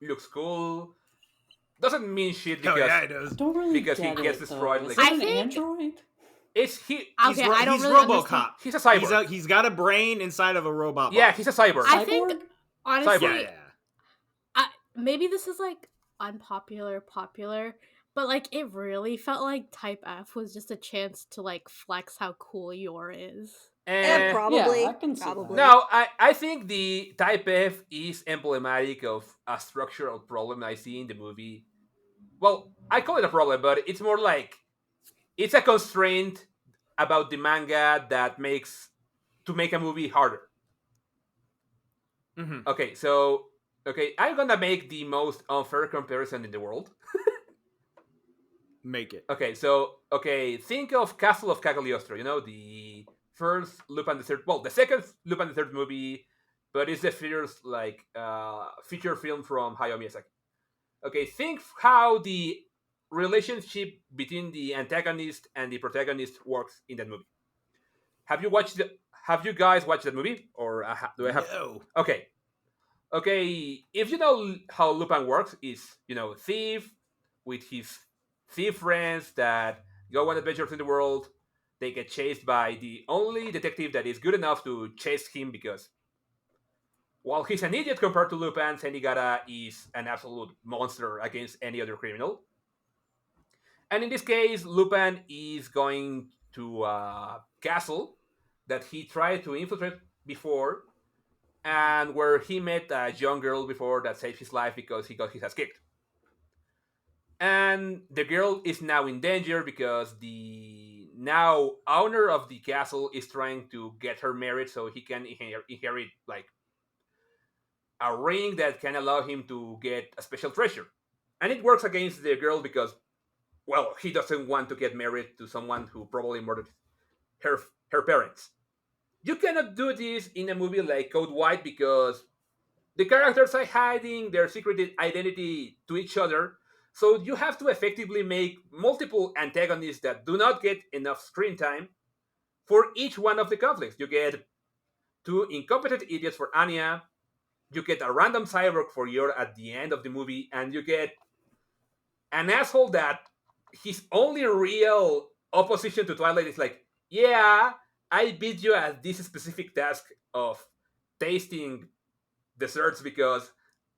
[SPEAKER 1] looks cool. Doesn't mean shit
[SPEAKER 3] Hell
[SPEAKER 1] because
[SPEAKER 3] yeah, it does.
[SPEAKER 6] Don't really
[SPEAKER 1] Because he
[SPEAKER 6] get
[SPEAKER 1] gets
[SPEAKER 6] it,
[SPEAKER 1] destroyed,
[SPEAKER 6] though.
[SPEAKER 1] like-
[SPEAKER 6] Is
[SPEAKER 4] I
[SPEAKER 6] that an
[SPEAKER 4] think-
[SPEAKER 6] android?
[SPEAKER 4] Okay,
[SPEAKER 3] He's
[SPEAKER 4] I don't
[SPEAKER 3] he's
[SPEAKER 4] really
[SPEAKER 3] RoboCop.
[SPEAKER 1] he's a cyborg.
[SPEAKER 3] He's got a brain inside of a robot.
[SPEAKER 1] Yeah,
[SPEAKER 3] body.
[SPEAKER 1] he's a cyborg.
[SPEAKER 4] I think
[SPEAKER 6] Cyborg?
[SPEAKER 4] honestly,
[SPEAKER 1] Cyborg.
[SPEAKER 3] Yeah.
[SPEAKER 4] maybe this is like popular, but like it really felt like Type F was just a chance to like flex how cool Yor is.
[SPEAKER 1] And
[SPEAKER 2] Probably.
[SPEAKER 6] I can see that.
[SPEAKER 2] Probably.
[SPEAKER 1] no, I think the Type F is emblematic of a structural problem I see in the movie. Well, I call it a problem, but it's more like it's a constraint about the manga that makes to make a movie harder.
[SPEAKER 3] Mhm.
[SPEAKER 1] Okay, so I'm gonna make the most unfair comparison in the world.
[SPEAKER 3] Make it.
[SPEAKER 1] Okay, so think of Castle of Cagliostro. You know, the first Lupin the Third. Well, the second Lupin the Third movie, but it's the first like feature film from Hayao Miyazaki. Okay, think how the relationship between the antagonist and the protagonist works in that movie. Have you guys watched that movie, or do I have?
[SPEAKER 3] No.
[SPEAKER 1] Okay. If you know how Lupin works, is thief with his thief friends that go on adventures in the world. They get chased by the only detective that is good enough to chase him because, while he's an idiot compared to Lupin, Senigata is an absolute monster against any other criminal. And in this case, Lupin is going to a castle that he tried to infiltrate before, and where he met a young girl before that saved his life because he got his ass kicked. And the girl is now in danger because the now owner of the castle is trying to get her married so he can inherit like a ring that can allow him to get a special treasure. And it works against the girl because, well, he doesn't want to get married to someone who probably murdered her parents. You cannot do this in a movie like Code White because the characters are hiding their secret identity to each other. So you have to effectively make multiple antagonists that do not get enough screen time for each one of the conflicts. You get two incompetent idiots for Anya, you get a random cyborg for Yor at the end of the movie, and you get an asshole that his only real opposition to Twilight is like, yeah, I beat you at this specific task of tasting desserts because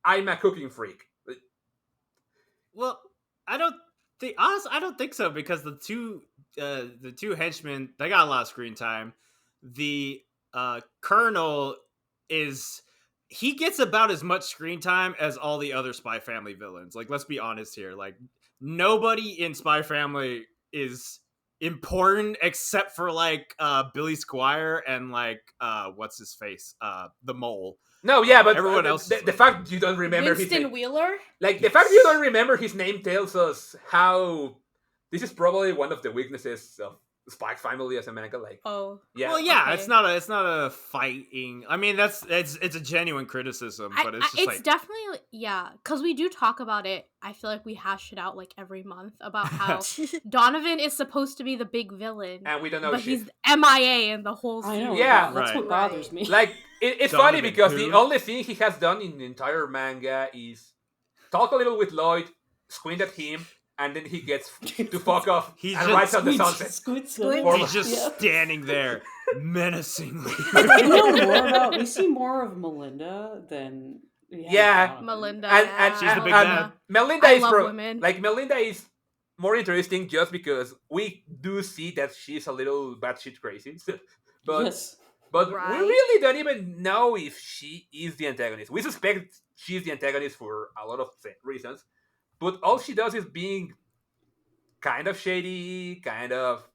[SPEAKER 1] I'm a cooking freak.
[SPEAKER 3] Well, I don't think honestly, I don't think so because the two henchmen, they got a lot of screen time. The Colonel is he gets about as much screen time as all the other Spy Family villains. Like, let's be honest here. Like, nobody in Spy Family is important except for like Billy Squire and like what's his face, the mole.
[SPEAKER 1] No, yeah, but
[SPEAKER 3] everyone else
[SPEAKER 1] the
[SPEAKER 3] like,
[SPEAKER 1] fact you don't remember his
[SPEAKER 4] Winston
[SPEAKER 1] name,
[SPEAKER 4] Wheeler.
[SPEAKER 1] like the fact you don't remember his name tells us how this is probably one of the weaknesses of Spike Family as a manga. Like,
[SPEAKER 4] Oh,
[SPEAKER 1] yeah,
[SPEAKER 3] well, yeah,
[SPEAKER 4] okay.
[SPEAKER 3] it's not a fighting. I mean, it's a genuine criticism, but it's just
[SPEAKER 4] it's
[SPEAKER 3] like
[SPEAKER 4] definitely because we do talk about it. I feel like we hash it out like every month about how Donovan is supposed to be the big villain,
[SPEAKER 1] and we don't know
[SPEAKER 4] but
[SPEAKER 1] shit.
[SPEAKER 4] he's MIA in the whole
[SPEAKER 6] I
[SPEAKER 4] series.
[SPEAKER 6] know.
[SPEAKER 1] Yeah.
[SPEAKER 6] That's what
[SPEAKER 2] Right.
[SPEAKER 6] bothers me.
[SPEAKER 1] Like, it's funny
[SPEAKER 3] Donovan
[SPEAKER 1] because
[SPEAKER 3] who?
[SPEAKER 1] the only thing he has done in the entire manga is talk a little with Lloyd, squint at him, and then he gets to fuck off
[SPEAKER 3] He's
[SPEAKER 1] and
[SPEAKER 3] just
[SPEAKER 1] rides on the
[SPEAKER 6] Squints-
[SPEAKER 1] sunset.
[SPEAKER 6] squints
[SPEAKER 2] Squints.
[SPEAKER 6] at him.
[SPEAKER 3] he's just
[SPEAKER 6] Yeah.
[SPEAKER 3] standing there menacingly.
[SPEAKER 6] We know more about. We see more of Melinda than we have
[SPEAKER 1] Yeah.
[SPEAKER 6] Donovan.
[SPEAKER 4] Melinda,
[SPEAKER 1] And
[SPEAKER 3] She's the big
[SPEAKER 1] and
[SPEAKER 3] bad.
[SPEAKER 1] Melinda
[SPEAKER 4] I
[SPEAKER 1] is
[SPEAKER 4] love women.
[SPEAKER 1] like Melinda is more interesting just because we do see that she's a little batshit crazy. but
[SPEAKER 6] Yes.
[SPEAKER 1] but we
[SPEAKER 2] Right.
[SPEAKER 1] really don't even know if she is the antagonist. We suspect she's the antagonist for a lot of reasons, but all she does is being kind of shady, kind of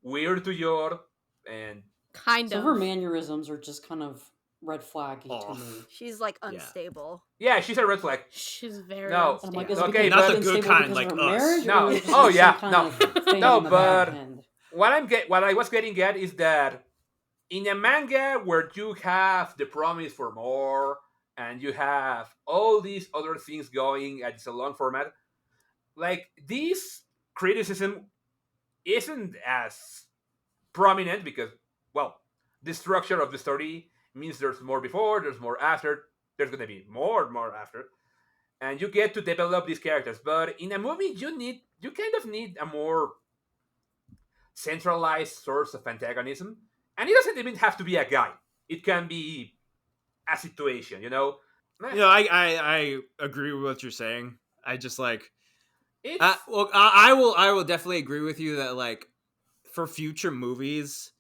[SPEAKER 1] weird to Yor, and
[SPEAKER 4] kind
[SPEAKER 6] Some
[SPEAKER 4] of.
[SPEAKER 6] of her mannerisms are just kind of red flaggy to
[SPEAKER 3] Off.
[SPEAKER 6] me.
[SPEAKER 2] She's like
[SPEAKER 3] Yeah.
[SPEAKER 2] unstable.
[SPEAKER 1] yeah, she's a red flag.
[SPEAKER 4] She's very
[SPEAKER 1] No.
[SPEAKER 6] And I'm like,
[SPEAKER 4] unstable.
[SPEAKER 6] is it
[SPEAKER 1] Okay,
[SPEAKER 6] because
[SPEAKER 1] not
[SPEAKER 6] she's
[SPEAKER 1] the
[SPEAKER 3] good
[SPEAKER 6] unstable
[SPEAKER 3] kind,
[SPEAKER 6] because
[SPEAKER 3] like
[SPEAKER 6] of her
[SPEAKER 3] us.
[SPEAKER 6] marriage?
[SPEAKER 1] No.
[SPEAKER 6] Or is
[SPEAKER 1] Oh,
[SPEAKER 6] it
[SPEAKER 1] yeah,
[SPEAKER 6] some
[SPEAKER 1] no.
[SPEAKER 6] kind of thing
[SPEAKER 1] No,
[SPEAKER 6] in the back
[SPEAKER 1] but-
[SPEAKER 6] end?
[SPEAKER 1] What I was getting at is that in a manga where you have the promise for more and you have all these other things going and it's a long format, like this criticism isn't as prominent because, well, the structure of the story means there's more before, there's more after, there's gonna be more after, and you get to develop these characters. But in a movie, you kind of need a more centralized source of antagonism, and it doesn't even have to be a guy. It can be a situation, you know.
[SPEAKER 3] You know, I agree with what you're saying. I just like
[SPEAKER 1] It's
[SPEAKER 3] I will definitely agree with you that like for future movies,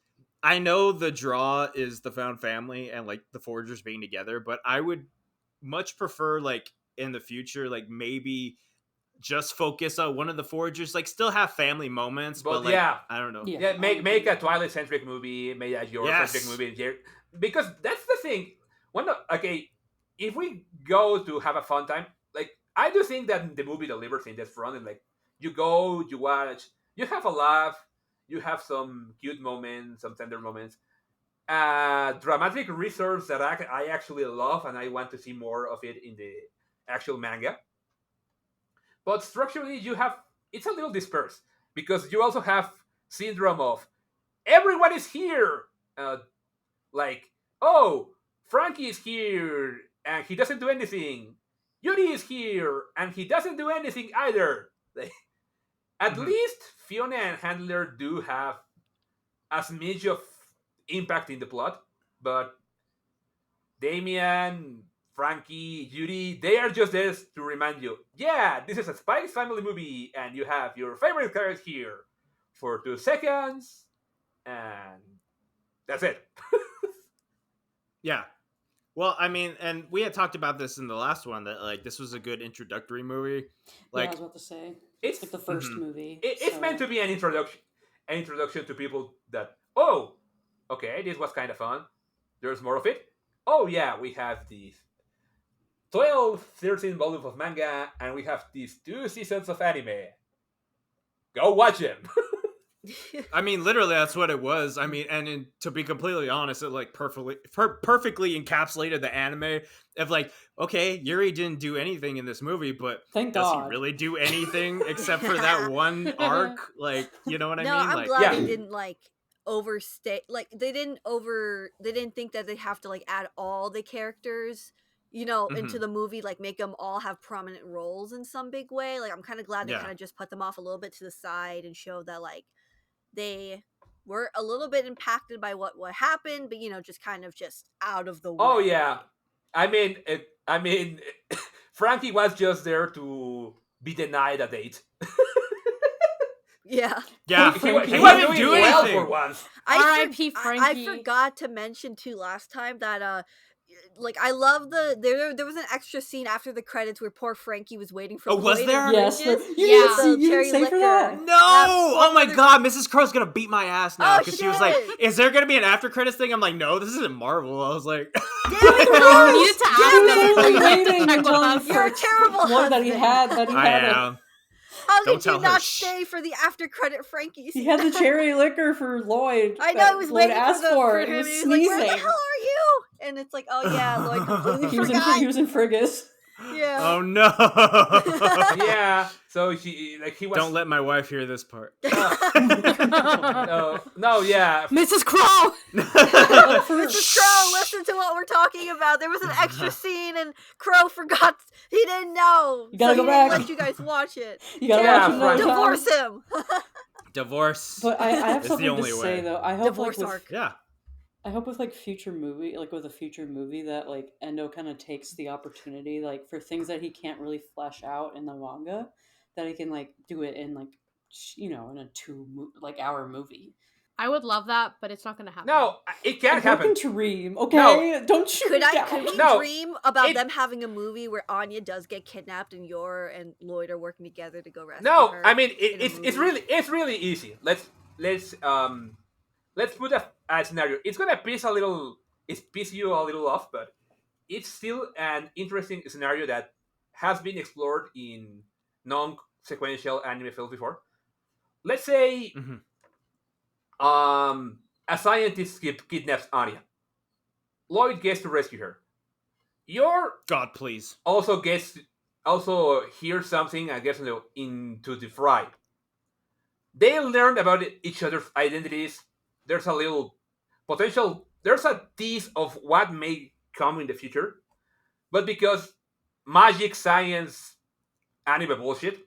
[SPEAKER 3] I know the draw is the found family and like the forgers being together, but I would much prefer like in the future like maybe just focus on one of the forgers, like still have family moments, but like
[SPEAKER 1] yeah,
[SPEAKER 3] I don't know.
[SPEAKER 6] Yeah.
[SPEAKER 1] yeah. Make a Twilight centric movie, make a Yor centric
[SPEAKER 3] Yes.
[SPEAKER 1] movie, because that's the thing. Okay, if we go to have a fun time, like I do think that the movie delivers in that front, and like you go, you watch, you have a laugh, you have some cute moments, some tender moments, dramatic resource that I actually love, and I want to see more of it in the actual manga. But structurally, it's a little dispersed because you also have syndrome of everyone is here, like, oh, Frankie is here and he doesn't do anything. Yuri is here and he doesn't do anything either. Like, at
[SPEAKER 3] Mhm.
[SPEAKER 1] least Fiona and Handler do have a smidge of impact in the plot, but Damian, Frankie, Yuri, they are just there to remind you, yeah, this is a Spy Family movie, and you have your favorite characters here for 2 seconds, and that's it.
[SPEAKER 3] Yeah. Well, I mean, and we had talked about this in the last one that like this was a good introductory movie.
[SPEAKER 6] Yeah, I
[SPEAKER 3] Like
[SPEAKER 6] was about to say.
[SPEAKER 1] It's
[SPEAKER 6] It's like the 1st
[SPEAKER 3] Mhm.
[SPEAKER 6] movie.
[SPEAKER 1] it's
[SPEAKER 6] so-
[SPEAKER 1] meant to be an introduction to people that, oh, okay, this was kind of fun. There's more of it. Oh yeah, we have these 12, 13 volumes of manga, and we have these 2 seasons of anime. Go watch them.
[SPEAKER 3] I mean, literally, that's what it was. I mean, to be completely honest, it like perfectly encapsulated the anime of like, okay, Yuri didn't do anything in this movie, but
[SPEAKER 6] Thank
[SPEAKER 3] does he
[SPEAKER 6] God.
[SPEAKER 3] really do anything except for that one arc? Like, you know what I
[SPEAKER 2] No,
[SPEAKER 3] mean?
[SPEAKER 2] I'm
[SPEAKER 3] Like,
[SPEAKER 2] glad
[SPEAKER 1] Yeah.
[SPEAKER 2] they didn't like overstay. Like they didn't think that they have to like add all the characters, into
[SPEAKER 3] mhm,
[SPEAKER 2] the movie, like make them all have prominent roles in some big way. Like I'm kind of glad they
[SPEAKER 3] yeah,
[SPEAKER 2] kind of just put them off a little bit to the side and show that like they were a little bit impacted by what happened, but just kind of just out of the
[SPEAKER 1] Oh
[SPEAKER 2] way.
[SPEAKER 1] yeah. I mean, Frankie was just there to be denied a date.
[SPEAKER 2] Yeah.
[SPEAKER 3] yeah.
[SPEAKER 1] He
[SPEAKER 3] He
[SPEAKER 1] was
[SPEAKER 3] didn't
[SPEAKER 1] doing
[SPEAKER 3] do
[SPEAKER 1] well for
[SPEAKER 3] anything.
[SPEAKER 1] once.
[SPEAKER 4] R.I.P.
[SPEAKER 2] I
[SPEAKER 4] Frankie.
[SPEAKER 2] forgot to mention too last time that like I love there was an extra scene after the credits where poor Frankie was waiting for
[SPEAKER 3] Oh, was
[SPEAKER 2] Lloyd
[SPEAKER 3] there?
[SPEAKER 2] and
[SPEAKER 6] Yes,
[SPEAKER 2] Bridges
[SPEAKER 6] you
[SPEAKER 4] Yeah.
[SPEAKER 6] didn't, see,
[SPEAKER 2] with
[SPEAKER 6] you
[SPEAKER 2] the
[SPEAKER 6] didn't
[SPEAKER 2] cherry
[SPEAKER 6] say for
[SPEAKER 2] liquor.
[SPEAKER 6] that.
[SPEAKER 3] No!
[SPEAKER 2] Yep,
[SPEAKER 3] Oh my
[SPEAKER 2] spoiler-
[SPEAKER 3] god, Mrs. Crow's gonna beat my ass now
[SPEAKER 2] Oh,
[SPEAKER 3] because she was like,
[SPEAKER 2] shit.
[SPEAKER 3] "Is there gonna be an after credits thing?" I'm like, "No, this isn't Marvel." I was like,
[SPEAKER 2] Damn it,
[SPEAKER 4] We
[SPEAKER 2] Lloyd!
[SPEAKER 4] needed to
[SPEAKER 6] He
[SPEAKER 4] ask
[SPEAKER 6] was
[SPEAKER 4] them.
[SPEAKER 6] only
[SPEAKER 4] You have to
[SPEAKER 6] waiting
[SPEAKER 4] check with
[SPEAKER 6] until
[SPEAKER 4] us.
[SPEAKER 2] You're a terrible
[SPEAKER 6] one that he
[SPEAKER 2] husband.
[SPEAKER 6] had.
[SPEAKER 3] "I am."
[SPEAKER 2] How
[SPEAKER 3] Don't
[SPEAKER 2] did you
[SPEAKER 3] tell her,
[SPEAKER 2] not
[SPEAKER 3] shh.
[SPEAKER 2] stay for the after credit Frankie?
[SPEAKER 6] He had the cherry liquor for Lloyd.
[SPEAKER 2] I know,
[SPEAKER 6] that
[SPEAKER 2] he was
[SPEAKER 6] Lloyd
[SPEAKER 2] waiting
[SPEAKER 6] asked
[SPEAKER 2] for
[SPEAKER 6] it.
[SPEAKER 2] him.
[SPEAKER 6] He was
[SPEAKER 2] And he was like, "Where the
[SPEAKER 6] sneezing.
[SPEAKER 2] hell are you?" And it's like, "Oh yeah, Lloyd completely
[SPEAKER 6] He was
[SPEAKER 2] forgot."
[SPEAKER 6] he was in Frigus.
[SPEAKER 2] Yeah.
[SPEAKER 3] Oh no!
[SPEAKER 1] Yeah. So he was.
[SPEAKER 3] Don't let my wife hear this part.
[SPEAKER 1] No, yeah.
[SPEAKER 4] Mrs. Crow.
[SPEAKER 2] Mrs. Crow, listen to what we're talking about. There was an extra scene, and Crow forgot. He didn't know.
[SPEAKER 6] You gotta
[SPEAKER 2] so
[SPEAKER 6] go
[SPEAKER 2] he didn't
[SPEAKER 6] back.
[SPEAKER 2] let you guys watch it.
[SPEAKER 6] You gotta
[SPEAKER 1] Yeah,
[SPEAKER 6] watch another time.
[SPEAKER 2] Divorce him.
[SPEAKER 3] Divorce.
[SPEAKER 6] But I have
[SPEAKER 3] It's the
[SPEAKER 6] something to
[SPEAKER 3] only
[SPEAKER 6] say
[SPEAKER 3] way.
[SPEAKER 6] though. I hope
[SPEAKER 2] Divorce
[SPEAKER 6] like with,
[SPEAKER 2] arc.
[SPEAKER 3] Yeah.
[SPEAKER 6] I hope with like future movie, like with a future movie that like Endo kind of takes the opportunity like for things that he can't really flesh out in the manga, that he can like do it in like in a hour movie.
[SPEAKER 4] I would love that, but it's not going to happen.
[SPEAKER 1] No, it
[SPEAKER 6] A
[SPEAKER 1] can't happen.
[SPEAKER 6] broken dream, okay? Don't shoot
[SPEAKER 2] Could
[SPEAKER 6] me
[SPEAKER 2] I?
[SPEAKER 6] down.
[SPEAKER 2] Could we
[SPEAKER 1] No,
[SPEAKER 2] dream about
[SPEAKER 1] it-
[SPEAKER 2] them having a movie where Anya does get kidnapped and Yor and Lloyd are working together to go rescue
[SPEAKER 1] No,
[SPEAKER 2] her?
[SPEAKER 1] I mean
[SPEAKER 2] in a
[SPEAKER 1] it's
[SPEAKER 2] movie?
[SPEAKER 1] really easy. Let's put a scenario. It's gonna piss you a little off, but it's still an interesting scenario that has been explored in non-sequential anime films before. Let's say
[SPEAKER 3] Mhm.
[SPEAKER 1] a scientist kidnaps Anya. Lloyd gets to rescue her. Yor
[SPEAKER 3] God, please.
[SPEAKER 1] also hears something and gets into the fry. They learn about each other's identities. There's a little potential. There's a tease of what may come in the future, but because magic, science, anime bullshit,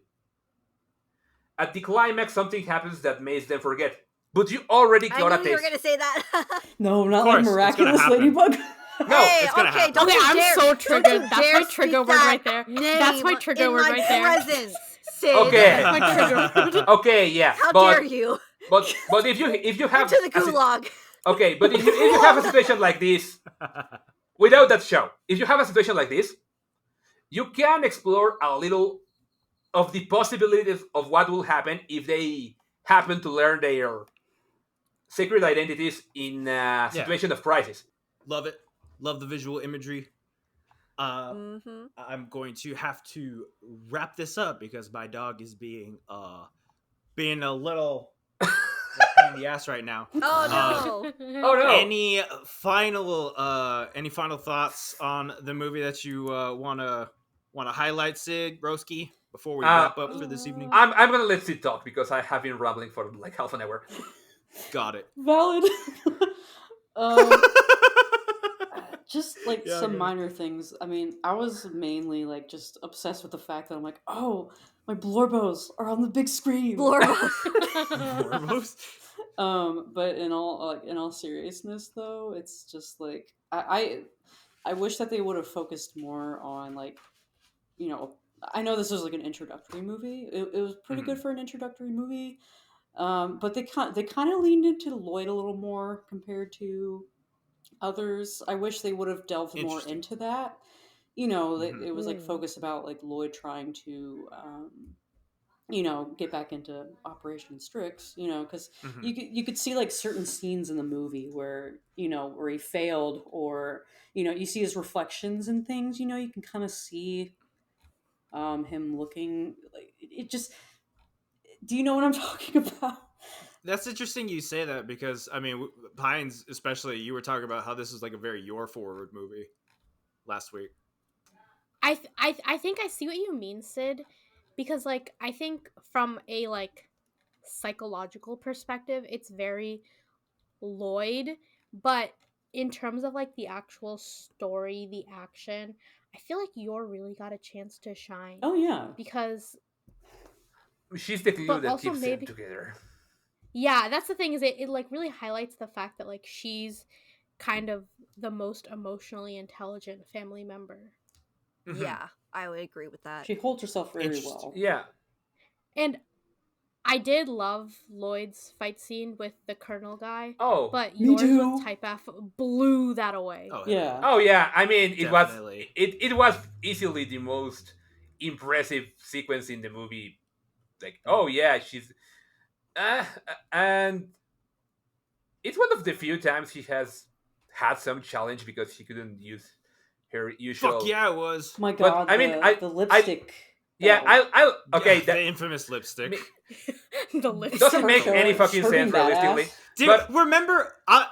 [SPEAKER 1] at the climax something happens that makes them forget. But you already
[SPEAKER 2] I
[SPEAKER 1] got a
[SPEAKER 2] knew you were
[SPEAKER 1] taste.
[SPEAKER 2] gonna say that.
[SPEAKER 6] No, not
[SPEAKER 3] course,
[SPEAKER 6] like
[SPEAKER 3] it's gonna
[SPEAKER 6] miraculous
[SPEAKER 3] happen.
[SPEAKER 6] ladybug.
[SPEAKER 1] No,
[SPEAKER 2] Hey,
[SPEAKER 3] it's gonna
[SPEAKER 2] okay,
[SPEAKER 3] happen.
[SPEAKER 2] don't
[SPEAKER 4] Okay,
[SPEAKER 2] you
[SPEAKER 4] I'm
[SPEAKER 2] dare,
[SPEAKER 4] so
[SPEAKER 2] don't
[SPEAKER 4] triggered.
[SPEAKER 2] you
[SPEAKER 4] That's
[SPEAKER 2] dare
[SPEAKER 4] my trigger
[SPEAKER 2] speak
[SPEAKER 4] word
[SPEAKER 2] that
[SPEAKER 4] right there. That's my
[SPEAKER 2] name
[SPEAKER 4] trigger
[SPEAKER 2] in
[SPEAKER 4] word
[SPEAKER 2] my
[SPEAKER 4] right there.
[SPEAKER 2] presence, Sid.
[SPEAKER 1] Okay.
[SPEAKER 4] That's my trigger.
[SPEAKER 1] Okay, yeah,
[SPEAKER 2] How
[SPEAKER 1] but
[SPEAKER 2] dare you?
[SPEAKER 1] but if you have
[SPEAKER 2] Into the
[SPEAKER 1] a si-
[SPEAKER 2] gulag.
[SPEAKER 1] okay, but if you have a situation like this without that show, if you have a situation like this, you can explore a little of the possibilities of what will happen if they happen to learn their secret identities in a
[SPEAKER 3] Yeah.
[SPEAKER 1] situation of crisis.
[SPEAKER 3] Love it. Love the visual imagery.
[SPEAKER 2] Mm-hmm.
[SPEAKER 3] I'm going to have to wrap this up because my dog is being a little pain in the ass right now.
[SPEAKER 2] Oh no.
[SPEAKER 1] Oh no!
[SPEAKER 3] Any final thoughts on the movie that you wanna highlight, Sid, Roski, before we wrap up for this evening?
[SPEAKER 1] I'm gonna let Sid talk because I have been rambling for like half an hour.
[SPEAKER 3] Got it.
[SPEAKER 6] Valid. um, just like
[SPEAKER 3] Yeah,
[SPEAKER 6] some
[SPEAKER 3] okay.
[SPEAKER 6] minor things. I mean, I was mainly like just obsessed with the fact that I'm like, oh, my Blorbos are on the big screen.
[SPEAKER 3] Foremost.
[SPEAKER 6] But in all seriousness, though, it's just like I wish that they would have focused more on like, I know this was like an introductory movie. It was pretty good for an introductory movie. But they kind of leaned into Lloyd a little more compared to others. I wish they would have delved more
[SPEAKER 3] Interesting.
[SPEAKER 6] into that. It was like focused about like Lloyd trying to get back into Operation Strix, because you could see like certain scenes in the movie where where he failed, or you see his reflections and things. You can kind of see him looking like it. Just, do you know what I'm talking about?
[SPEAKER 3] That's interesting you say that because I mean Pines, especially, you were talking about how this is like a very your forward movie last week.
[SPEAKER 4] I think I see what you mean, Sid, because like I think from a like psychological perspective, it's very Lloyd, but in terms of like the actual story, the action, I feel like you're really got a chance to shine
[SPEAKER 6] Oh yeah.
[SPEAKER 4] because,
[SPEAKER 1] She's the glue
[SPEAKER 4] but
[SPEAKER 1] that
[SPEAKER 4] also
[SPEAKER 1] keeps them
[SPEAKER 4] maybe,
[SPEAKER 1] together.
[SPEAKER 4] yeah, that's the thing is it like really highlights the fact that like she's kind of the most emotionally intelligent family member.
[SPEAKER 1] Mhm.
[SPEAKER 2] Yeah, I would agree with that.
[SPEAKER 6] She holds herself very
[SPEAKER 3] Interesting.
[SPEAKER 6] well.
[SPEAKER 1] Yeah.
[SPEAKER 4] And I did love Lloyd's fight scene with the Colonel guy,
[SPEAKER 1] Oh.
[SPEAKER 4] but
[SPEAKER 6] Me
[SPEAKER 4] yours
[SPEAKER 6] too.
[SPEAKER 4] with Type F blew that away.
[SPEAKER 3] Oh
[SPEAKER 6] Yeah.
[SPEAKER 1] Oh yeah. I mean, it
[SPEAKER 3] Definitely.
[SPEAKER 1] was easily the most impressive sequence in the movie. Like, oh yeah, she's and it's one of the few times she has had some challenge because she couldn't use her usual.
[SPEAKER 3] Fuck yeah, it was.
[SPEAKER 6] Oh my
[SPEAKER 1] But,
[SPEAKER 6] god,
[SPEAKER 1] I mean,
[SPEAKER 6] the lipstick.
[SPEAKER 1] Yeah,
[SPEAKER 6] battle.
[SPEAKER 1] okay.
[SPEAKER 3] the
[SPEAKER 1] That
[SPEAKER 3] infamous lipstick.
[SPEAKER 4] The lipstick.
[SPEAKER 1] doesn't make
[SPEAKER 6] Her-
[SPEAKER 1] any
[SPEAKER 6] her
[SPEAKER 1] fucking
[SPEAKER 6] being
[SPEAKER 1] sense realistically.
[SPEAKER 6] badass.
[SPEAKER 3] Dude,
[SPEAKER 1] But-
[SPEAKER 3] remember?
[SPEAKER 1] but-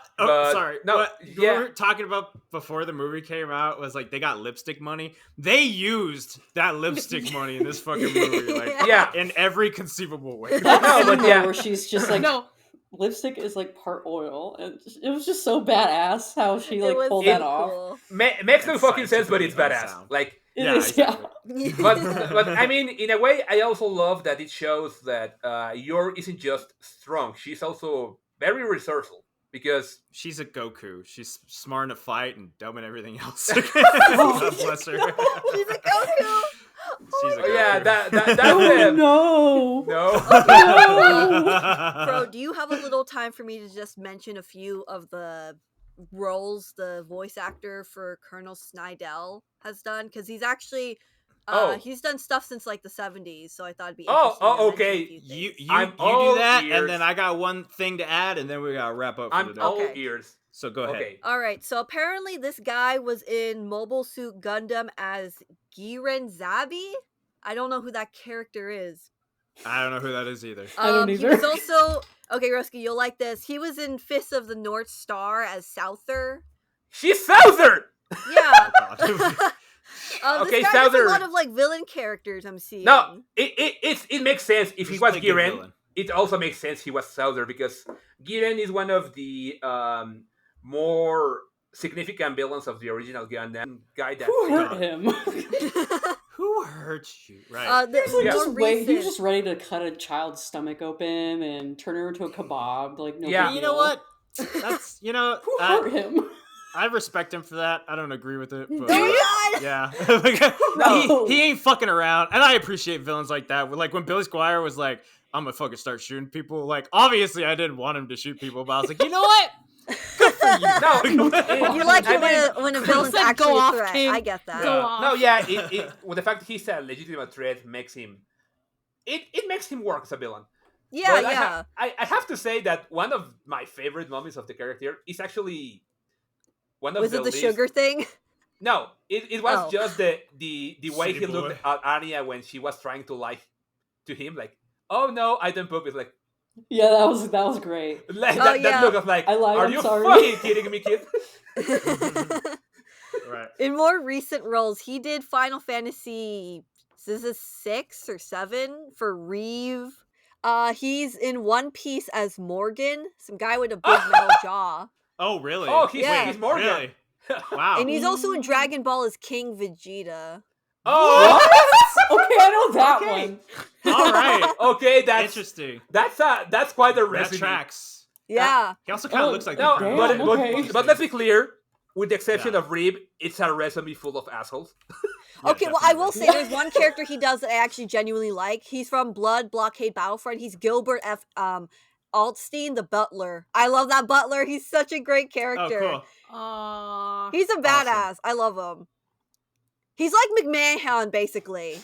[SPEAKER 3] Sorry.
[SPEAKER 1] no,
[SPEAKER 3] What
[SPEAKER 1] yeah.
[SPEAKER 3] we were talking about before the movie came out was like they got lipstick money. They used that lipstick money in this fucking movie, like
[SPEAKER 1] Yeah.
[SPEAKER 3] in every conceivable way.
[SPEAKER 6] That
[SPEAKER 1] No,
[SPEAKER 6] scene
[SPEAKER 1] but
[SPEAKER 6] though
[SPEAKER 1] yeah.
[SPEAKER 6] where she's just like
[SPEAKER 4] No,
[SPEAKER 6] lipstick is like part oil, and it was just so badass how she
[SPEAKER 2] It
[SPEAKER 6] like
[SPEAKER 2] was
[SPEAKER 6] pulled
[SPEAKER 2] so
[SPEAKER 6] that off.
[SPEAKER 2] cool.
[SPEAKER 1] Makes no
[SPEAKER 3] It's
[SPEAKER 1] fucking sense, but
[SPEAKER 3] scientifically
[SPEAKER 1] it's badass.
[SPEAKER 3] unsound.
[SPEAKER 1] Like,
[SPEAKER 6] It
[SPEAKER 3] Yeah,
[SPEAKER 6] is,
[SPEAKER 3] exactly.
[SPEAKER 1] but I mean, in a way, I also love that it shows that Yor isn't just strong; she's also very resourceful because
[SPEAKER 3] She's a Goku. She's smart in a fight and dumb in everything else.
[SPEAKER 6] Oh,
[SPEAKER 3] God bless her.
[SPEAKER 2] She's a Goku.
[SPEAKER 3] She's a
[SPEAKER 1] oh, yeah,
[SPEAKER 3] Goku.
[SPEAKER 1] that's
[SPEAKER 6] Oh
[SPEAKER 1] them.
[SPEAKER 6] no!
[SPEAKER 1] No.
[SPEAKER 2] Bro, do you have a little time for me to just mention a few of the roles the voice actor for Colonel Snidell has done? Because he's actually he's done stuff since like the 70s, so I thought it'd be
[SPEAKER 1] Oh,
[SPEAKER 2] interesting. to mention
[SPEAKER 1] okay.
[SPEAKER 2] a few
[SPEAKER 3] You
[SPEAKER 2] things.
[SPEAKER 3] you
[SPEAKER 1] I'm
[SPEAKER 3] you
[SPEAKER 1] all
[SPEAKER 3] do that,
[SPEAKER 1] ears.
[SPEAKER 3] and then I got one thing to add, and then we gotta wrap up for
[SPEAKER 1] I'm
[SPEAKER 3] the day.
[SPEAKER 1] all
[SPEAKER 2] Okay.
[SPEAKER 1] ears.
[SPEAKER 3] So go ahead.
[SPEAKER 1] Okay.
[SPEAKER 2] All right, so apparently this guy was in Mobile Suit Gundam as Giren Zabi. I don't know who that character is.
[SPEAKER 3] I don't know who that is either.
[SPEAKER 6] I don't
[SPEAKER 2] He
[SPEAKER 6] either.
[SPEAKER 2] was also okay, Roski, you'll like this. He was in Fists of the North Star as Souther.
[SPEAKER 1] She's Souther.
[SPEAKER 2] Yeah.
[SPEAKER 3] Oh, God.
[SPEAKER 2] This
[SPEAKER 1] Okay,
[SPEAKER 2] guy has a
[SPEAKER 1] Souther.
[SPEAKER 2] lot of like villain characters I'm seeing.
[SPEAKER 1] No, it makes sense if he
[SPEAKER 3] Just
[SPEAKER 1] was
[SPEAKER 3] play good
[SPEAKER 1] Giren.
[SPEAKER 3] villain.
[SPEAKER 1] It also makes sense he was Souther because Giren is one of the more significant villains of the original Gundam guy that
[SPEAKER 6] Who hurt
[SPEAKER 3] God.
[SPEAKER 6] him?
[SPEAKER 3] Who hurt you? Right.
[SPEAKER 2] This
[SPEAKER 6] He was
[SPEAKER 1] Yeah.
[SPEAKER 2] more
[SPEAKER 6] just he was
[SPEAKER 2] recent.
[SPEAKER 6] just ready to cut a child's stomach open and turn her into a kebab. Like no
[SPEAKER 1] Yeah.
[SPEAKER 6] big
[SPEAKER 3] You
[SPEAKER 6] deal.
[SPEAKER 3] know what? That's
[SPEAKER 6] Who hurt him?
[SPEAKER 3] I respect him for that. I don't agree with it, but
[SPEAKER 2] Do you not?
[SPEAKER 3] yeah,
[SPEAKER 6] No.
[SPEAKER 3] he ain't fucking around, and I appreciate villains like that. Like when Billy Squire was like, "I'm gonna fucking start shooting people." Like obviously, I didn't want him to shoot people, but I was like, you know what? Good for you.
[SPEAKER 1] No,
[SPEAKER 2] You like
[SPEAKER 1] I
[SPEAKER 2] it when a
[SPEAKER 4] Chris
[SPEAKER 2] villain's
[SPEAKER 4] said,
[SPEAKER 2] actually
[SPEAKER 4] "Go
[SPEAKER 2] a
[SPEAKER 4] off,
[SPEAKER 2] threat.
[SPEAKER 4] King.
[SPEAKER 2] I get that.
[SPEAKER 4] Go off.
[SPEAKER 1] No, yeah, well, the fact that he's a legitimate threat makes him. It makes him work as a villain.
[SPEAKER 2] Yeah,
[SPEAKER 1] But
[SPEAKER 2] yeah.
[SPEAKER 1] I have to say that one of my favorite moments of the character is actually one of
[SPEAKER 2] Was
[SPEAKER 1] the
[SPEAKER 2] it the
[SPEAKER 1] least-
[SPEAKER 2] sugar thing?
[SPEAKER 1] No, it was
[SPEAKER 2] Oh.
[SPEAKER 1] just the way
[SPEAKER 3] City
[SPEAKER 1] he
[SPEAKER 3] boy.
[SPEAKER 1] looked at Anya when she was trying to lie to him, like, oh no, I don't poop. It's like,
[SPEAKER 6] Yeah, that was great.
[SPEAKER 1] that,
[SPEAKER 2] Oh, yeah.
[SPEAKER 1] that look of like,
[SPEAKER 6] I lied,
[SPEAKER 1] are
[SPEAKER 6] I'm
[SPEAKER 1] you
[SPEAKER 6] sorry."
[SPEAKER 1] fucking kidding me, kid?
[SPEAKER 3] Right.
[SPEAKER 2] In more recent roles, he did Final Fantasy this is 6 or 7 for Reeve. He's in One Piece as Morgan, some guy with a big metal jaw.
[SPEAKER 3] Oh really?
[SPEAKER 1] Oh, he's,
[SPEAKER 2] Yeah.
[SPEAKER 1] he's Morgan.
[SPEAKER 3] Really? Wow.
[SPEAKER 2] And he's also in Dragon Ball as King Vegeta.
[SPEAKER 1] Oh,
[SPEAKER 6] Okay, I know that
[SPEAKER 1] Okay.
[SPEAKER 6] one.
[SPEAKER 3] All right.
[SPEAKER 1] okay, that's
[SPEAKER 3] Interesting.
[SPEAKER 1] that's quite a
[SPEAKER 3] That
[SPEAKER 1] resume.
[SPEAKER 3] tracks.
[SPEAKER 2] Yeah.
[SPEAKER 3] He also kind of
[SPEAKER 6] Oh,
[SPEAKER 3] looks like
[SPEAKER 1] No,
[SPEAKER 3] the
[SPEAKER 6] Damn,
[SPEAKER 1] but,
[SPEAKER 6] okay.
[SPEAKER 1] but let's be clear. With the exception
[SPEAKER 3] Yeah.
[SPEAKER 1] of Reeb, it's a resume full of assholes.
[SPEAKER 3] Yeah,
[SPEAKER 2] Okay, well, I will
[SPEAKER 3] definitely.
[SPEAKER 2] say there's one character he does that I actually genuinely like. He's from Blood Blockade Battlefront. He's Gilbert F. Altstein, the butler. I love that butler. He's such a great
[SPEAKER 3] Oh,
[SPEAKER 2] character.
[SPEAKER 3] cool.
[SPEAKER 2] He's a badass. I love him. He's like McMahon, basically.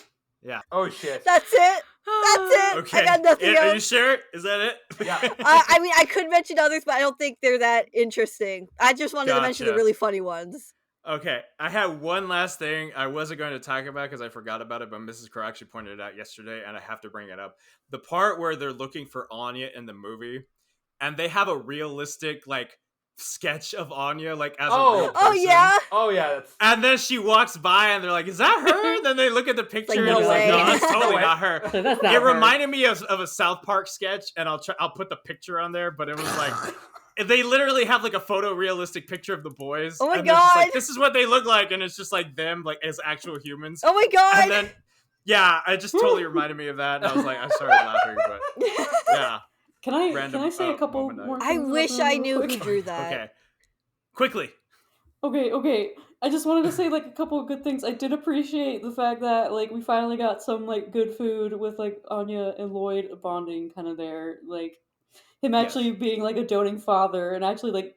[SPEAKER 1] Oh shit.
[SPEAKER 2] That's it. That's it.
[SPEAKER 3] Okay.
[SPEAKER 2] I got nothing
[SPEAKER 3] Are you
[SPEAKER 2] else.
[SPEAKER 3] sure? Is that it?
[SPEAKER 1] Yeah.
[SPEAKER 2] I mean, I could mention others, but I don't think they're that interesting. I just wanted to mention the
[SPEAKER 3] Gotcha.
[SPEAKER 2] really funny ones.
[SPEAKER 3] Okay, I had one last thing I wasn't going to talk about because I forgot about it, but Mrs. Crow actually pointed it out yesterday, and I have to bring it up. The part where they're looking for Anya in the movie, and they have a realistic like sketch of Anya like as a real person.
[SPEAKER 2] Oh yeah.
[SPEAKER 1] Oh yeah, that's
[SPEAKER 3] And then she walks by, and they're like, "Is that her?" Then they look at the picture,
[SPEAKER 2] no
[SPEAKER 3] and it's
[SPEAKER 2] way.
[SPEAKER 3] like, "No, that's totally
[SPEAKER 1] No
[SPEAKER 3] not her."
[SPEAKER 6] So that's not
[SPEAKER 3] It
[SPEAKER 6] her.
[SPEAKER 3] reminded me of a South Park sketch, and I'll put the picture on there, but it was like they literally have like a photorealistic picture of the boys.
[SPEAKER 2] Oh my
[SPEAKER 3] and they're just like,
[SPEAKER 2] God.
[SPEAKER 3] this is what they look like, and it's just like them like as actual humans.
[SPEAKER 2] Oh my god.
[SPEAKER 3] And then yeah, it just totally reminded me of that, and I was like, I started laughing, but yeah.
[SPEAKER 6] Can I
[SPEAKER 3] Random,
[SPEAKER 6] say a couple
[SPEAKER 3] moment
[SPEAKER 6] more?
[SPEAKER 2] I
[SPEAKER 6] things about
[SPEAKER 2] wish
[SPEAKER 6] them
[SPEAKER 2] I
[SPEAKER 6] real
[SPEAKER 2] knew
[SPEAKER 6] quick?
[SPEAKER 2] who drew that.
[SPEAKER 3] Okay, quickly.
[SPEAKER 6] Okay. I just wanted to say like a couple of good things. I did appreciate the fact that like we finally got some like good food with like Anya and Lloyd bonding kind of there. Like him actually being like a doting father and actually like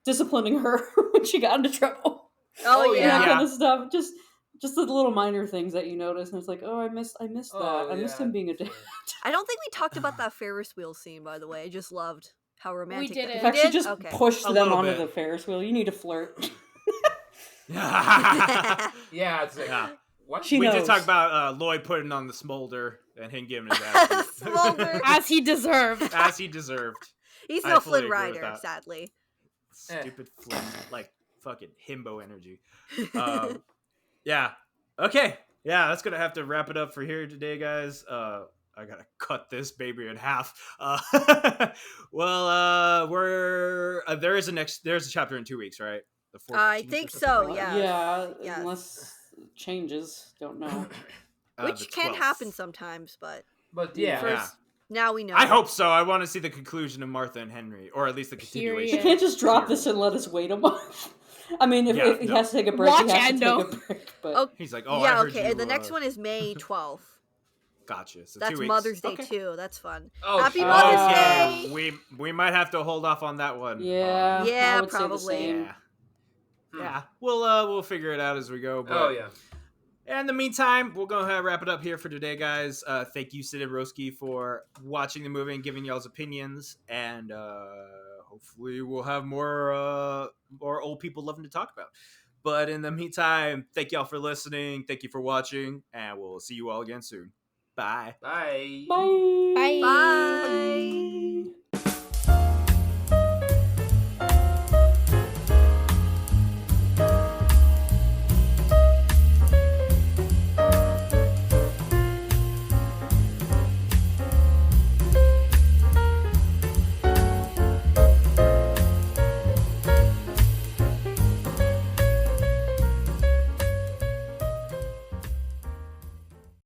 [SPEAKER 6] disciplining her when she got into trouble.
[SPEAKER 2] Oh
[SPEAKER 6] And
[SPEAKER 2] yeah.
[SPEAKER 6] that kind of stuff. Just the little minor things that you notice, and it's like, oh, I missed that. I missed him being a dad.
[SPEAKER 2] I don't think we talked about that Ferris wheel scene, by the way. I just loved how romantic
[SPEAKER 4] didn't.
[SPEAKER 2] that
[SPEAKER 6] In
[SPEAKER 4] We
[SPEAKER 6] fact, she
[SPEAKER 2] did?
[SPEAKER 6] just
[SPEAKER 2] Okay.
[SPEAKER 6] pushed
[SPEAKER 3] A
[SPEAKER 6] them
[SPEAKER 3] little
[SPEAKER 6] onto
[SPEAKER 3] bit.
[SPEAKER 6] the Ferris wheel. You need to flirt.
[SPEAKER 3] Yeah.
[SPEAKER 1] yeah. It's like,
[SPEAKER 3] Yeah.
[SPEAKER 1] what?
[SPEAKER 6] She
[SPEAKER 3] We
[SPEAKER 6] knows.
[SPEAKER 3] did talk about Lloyd putting on the smolder and him giving his ass beat.
[SPEAKER 2] Smolder.
[SPEAKER 4] As he deserved.
[SPEAKER 3] As he deserved.
[SPEAKER 2] He's
[SPEAKER 3] I
[SPEAKER 2] no
[SPEAKER 3] fully
[SPEAKER 2] Flynn
[SPEAKER 3] agree with
[SPEAKER 2] Rider,
[SPEAKER 3] that.
[SPEAKER 2] sadly.
[SPEAKER 3] Stupid Flynn, like fucking himbo energy. Yeah. Okay. Yeah, that's gonna have to wrap it up for here today, guys. I gotta cut this baby in half. There's a chapter in 2 weeks, right? The 14th
[SPEAKER 2] I
[SPEAKER 3] or
[SPEAKER 2] think
[SPEAKER 3] something?
[SPEAKER 2] so, yes.
[SPEAKER 6] Yeah,
[SPEAKER 2] Yes.
[SPEAKER 6] unless changes. Don't know.
[SPEAKER 2] Which
[SPEAKER 3] The
[SPEAKER 2] can
[SPEAKER 3] 12th.
[SPEAKER 2] happen sometimes, but
[SPEAKER 1] But yeah,
[SPEAKER 2] first, now we know.
[SPEAKER 3] I hope so. I want to see the conclusion of Martha and Henry, or at least the continuation.
[SPEAKER 6] You can't just drop this and let us wait a month. I mean, if he has to take a break,
[SPEAKER 4] Watch
[SPEAKER 6] he has
[SPEAKER 4] Endo.
[SPEAKER 6] to take a break. But
[SPEAKER 2] Oh,
[SPEAKER 3] He's like, oh, I
[SPEAKER 2] yeah,
[SPEAKER 3] heard
[SPEAKER 2] okay.
[SPEAKER 3] you,
[SPEAKER 2] The next one is May 12th.
[SPEAKER 3] Gotcha. So
[SPEAKER 2] That's
[SPEAKER 3] 2 weeks.
[SPEAKER 2] Mother's Day
[SPEAKER 3] Okay.
[SPEAKER 2] too. That's fun.
[SPEAKER 1] Oh,
[SPEAKER 2] Happy
[SPEAKER 1] shit.
[SPEAKER 2] Mother's
[SPEAKER 3] Yeah,
[SPEAKER 2] Day.
[SPEAKER 3] we might have to hold off on that one.
[SPEAKER 6] yeah,
[SPEAKER 2] Yeah,
[SPEAKER 6] I would say the
[SPEAKER 2] probably.
[SPEAKER 6] same.
[SPEAKER 3] Yeah. Yeah. We'll figure it out as we go. But
[SPEAKER 1] Oh yeah.
[SPEAKER 3] in the meantime, we'll go ahead and wrap it up here for today, guys. Thank you, Syd and Roski, for watching the movie and giving y'all's opinions. And hopefully we'll have more old people loving to talk about. But in the meantime, thank y'all for listening. Thank you for watching. And we'll see you all again soon. Bye.
[SPEAKER 1] Bye.
[SPEAKER 6] Bye.
[SPEAKER 4] Bye.
[SPEAKER 2] Bye.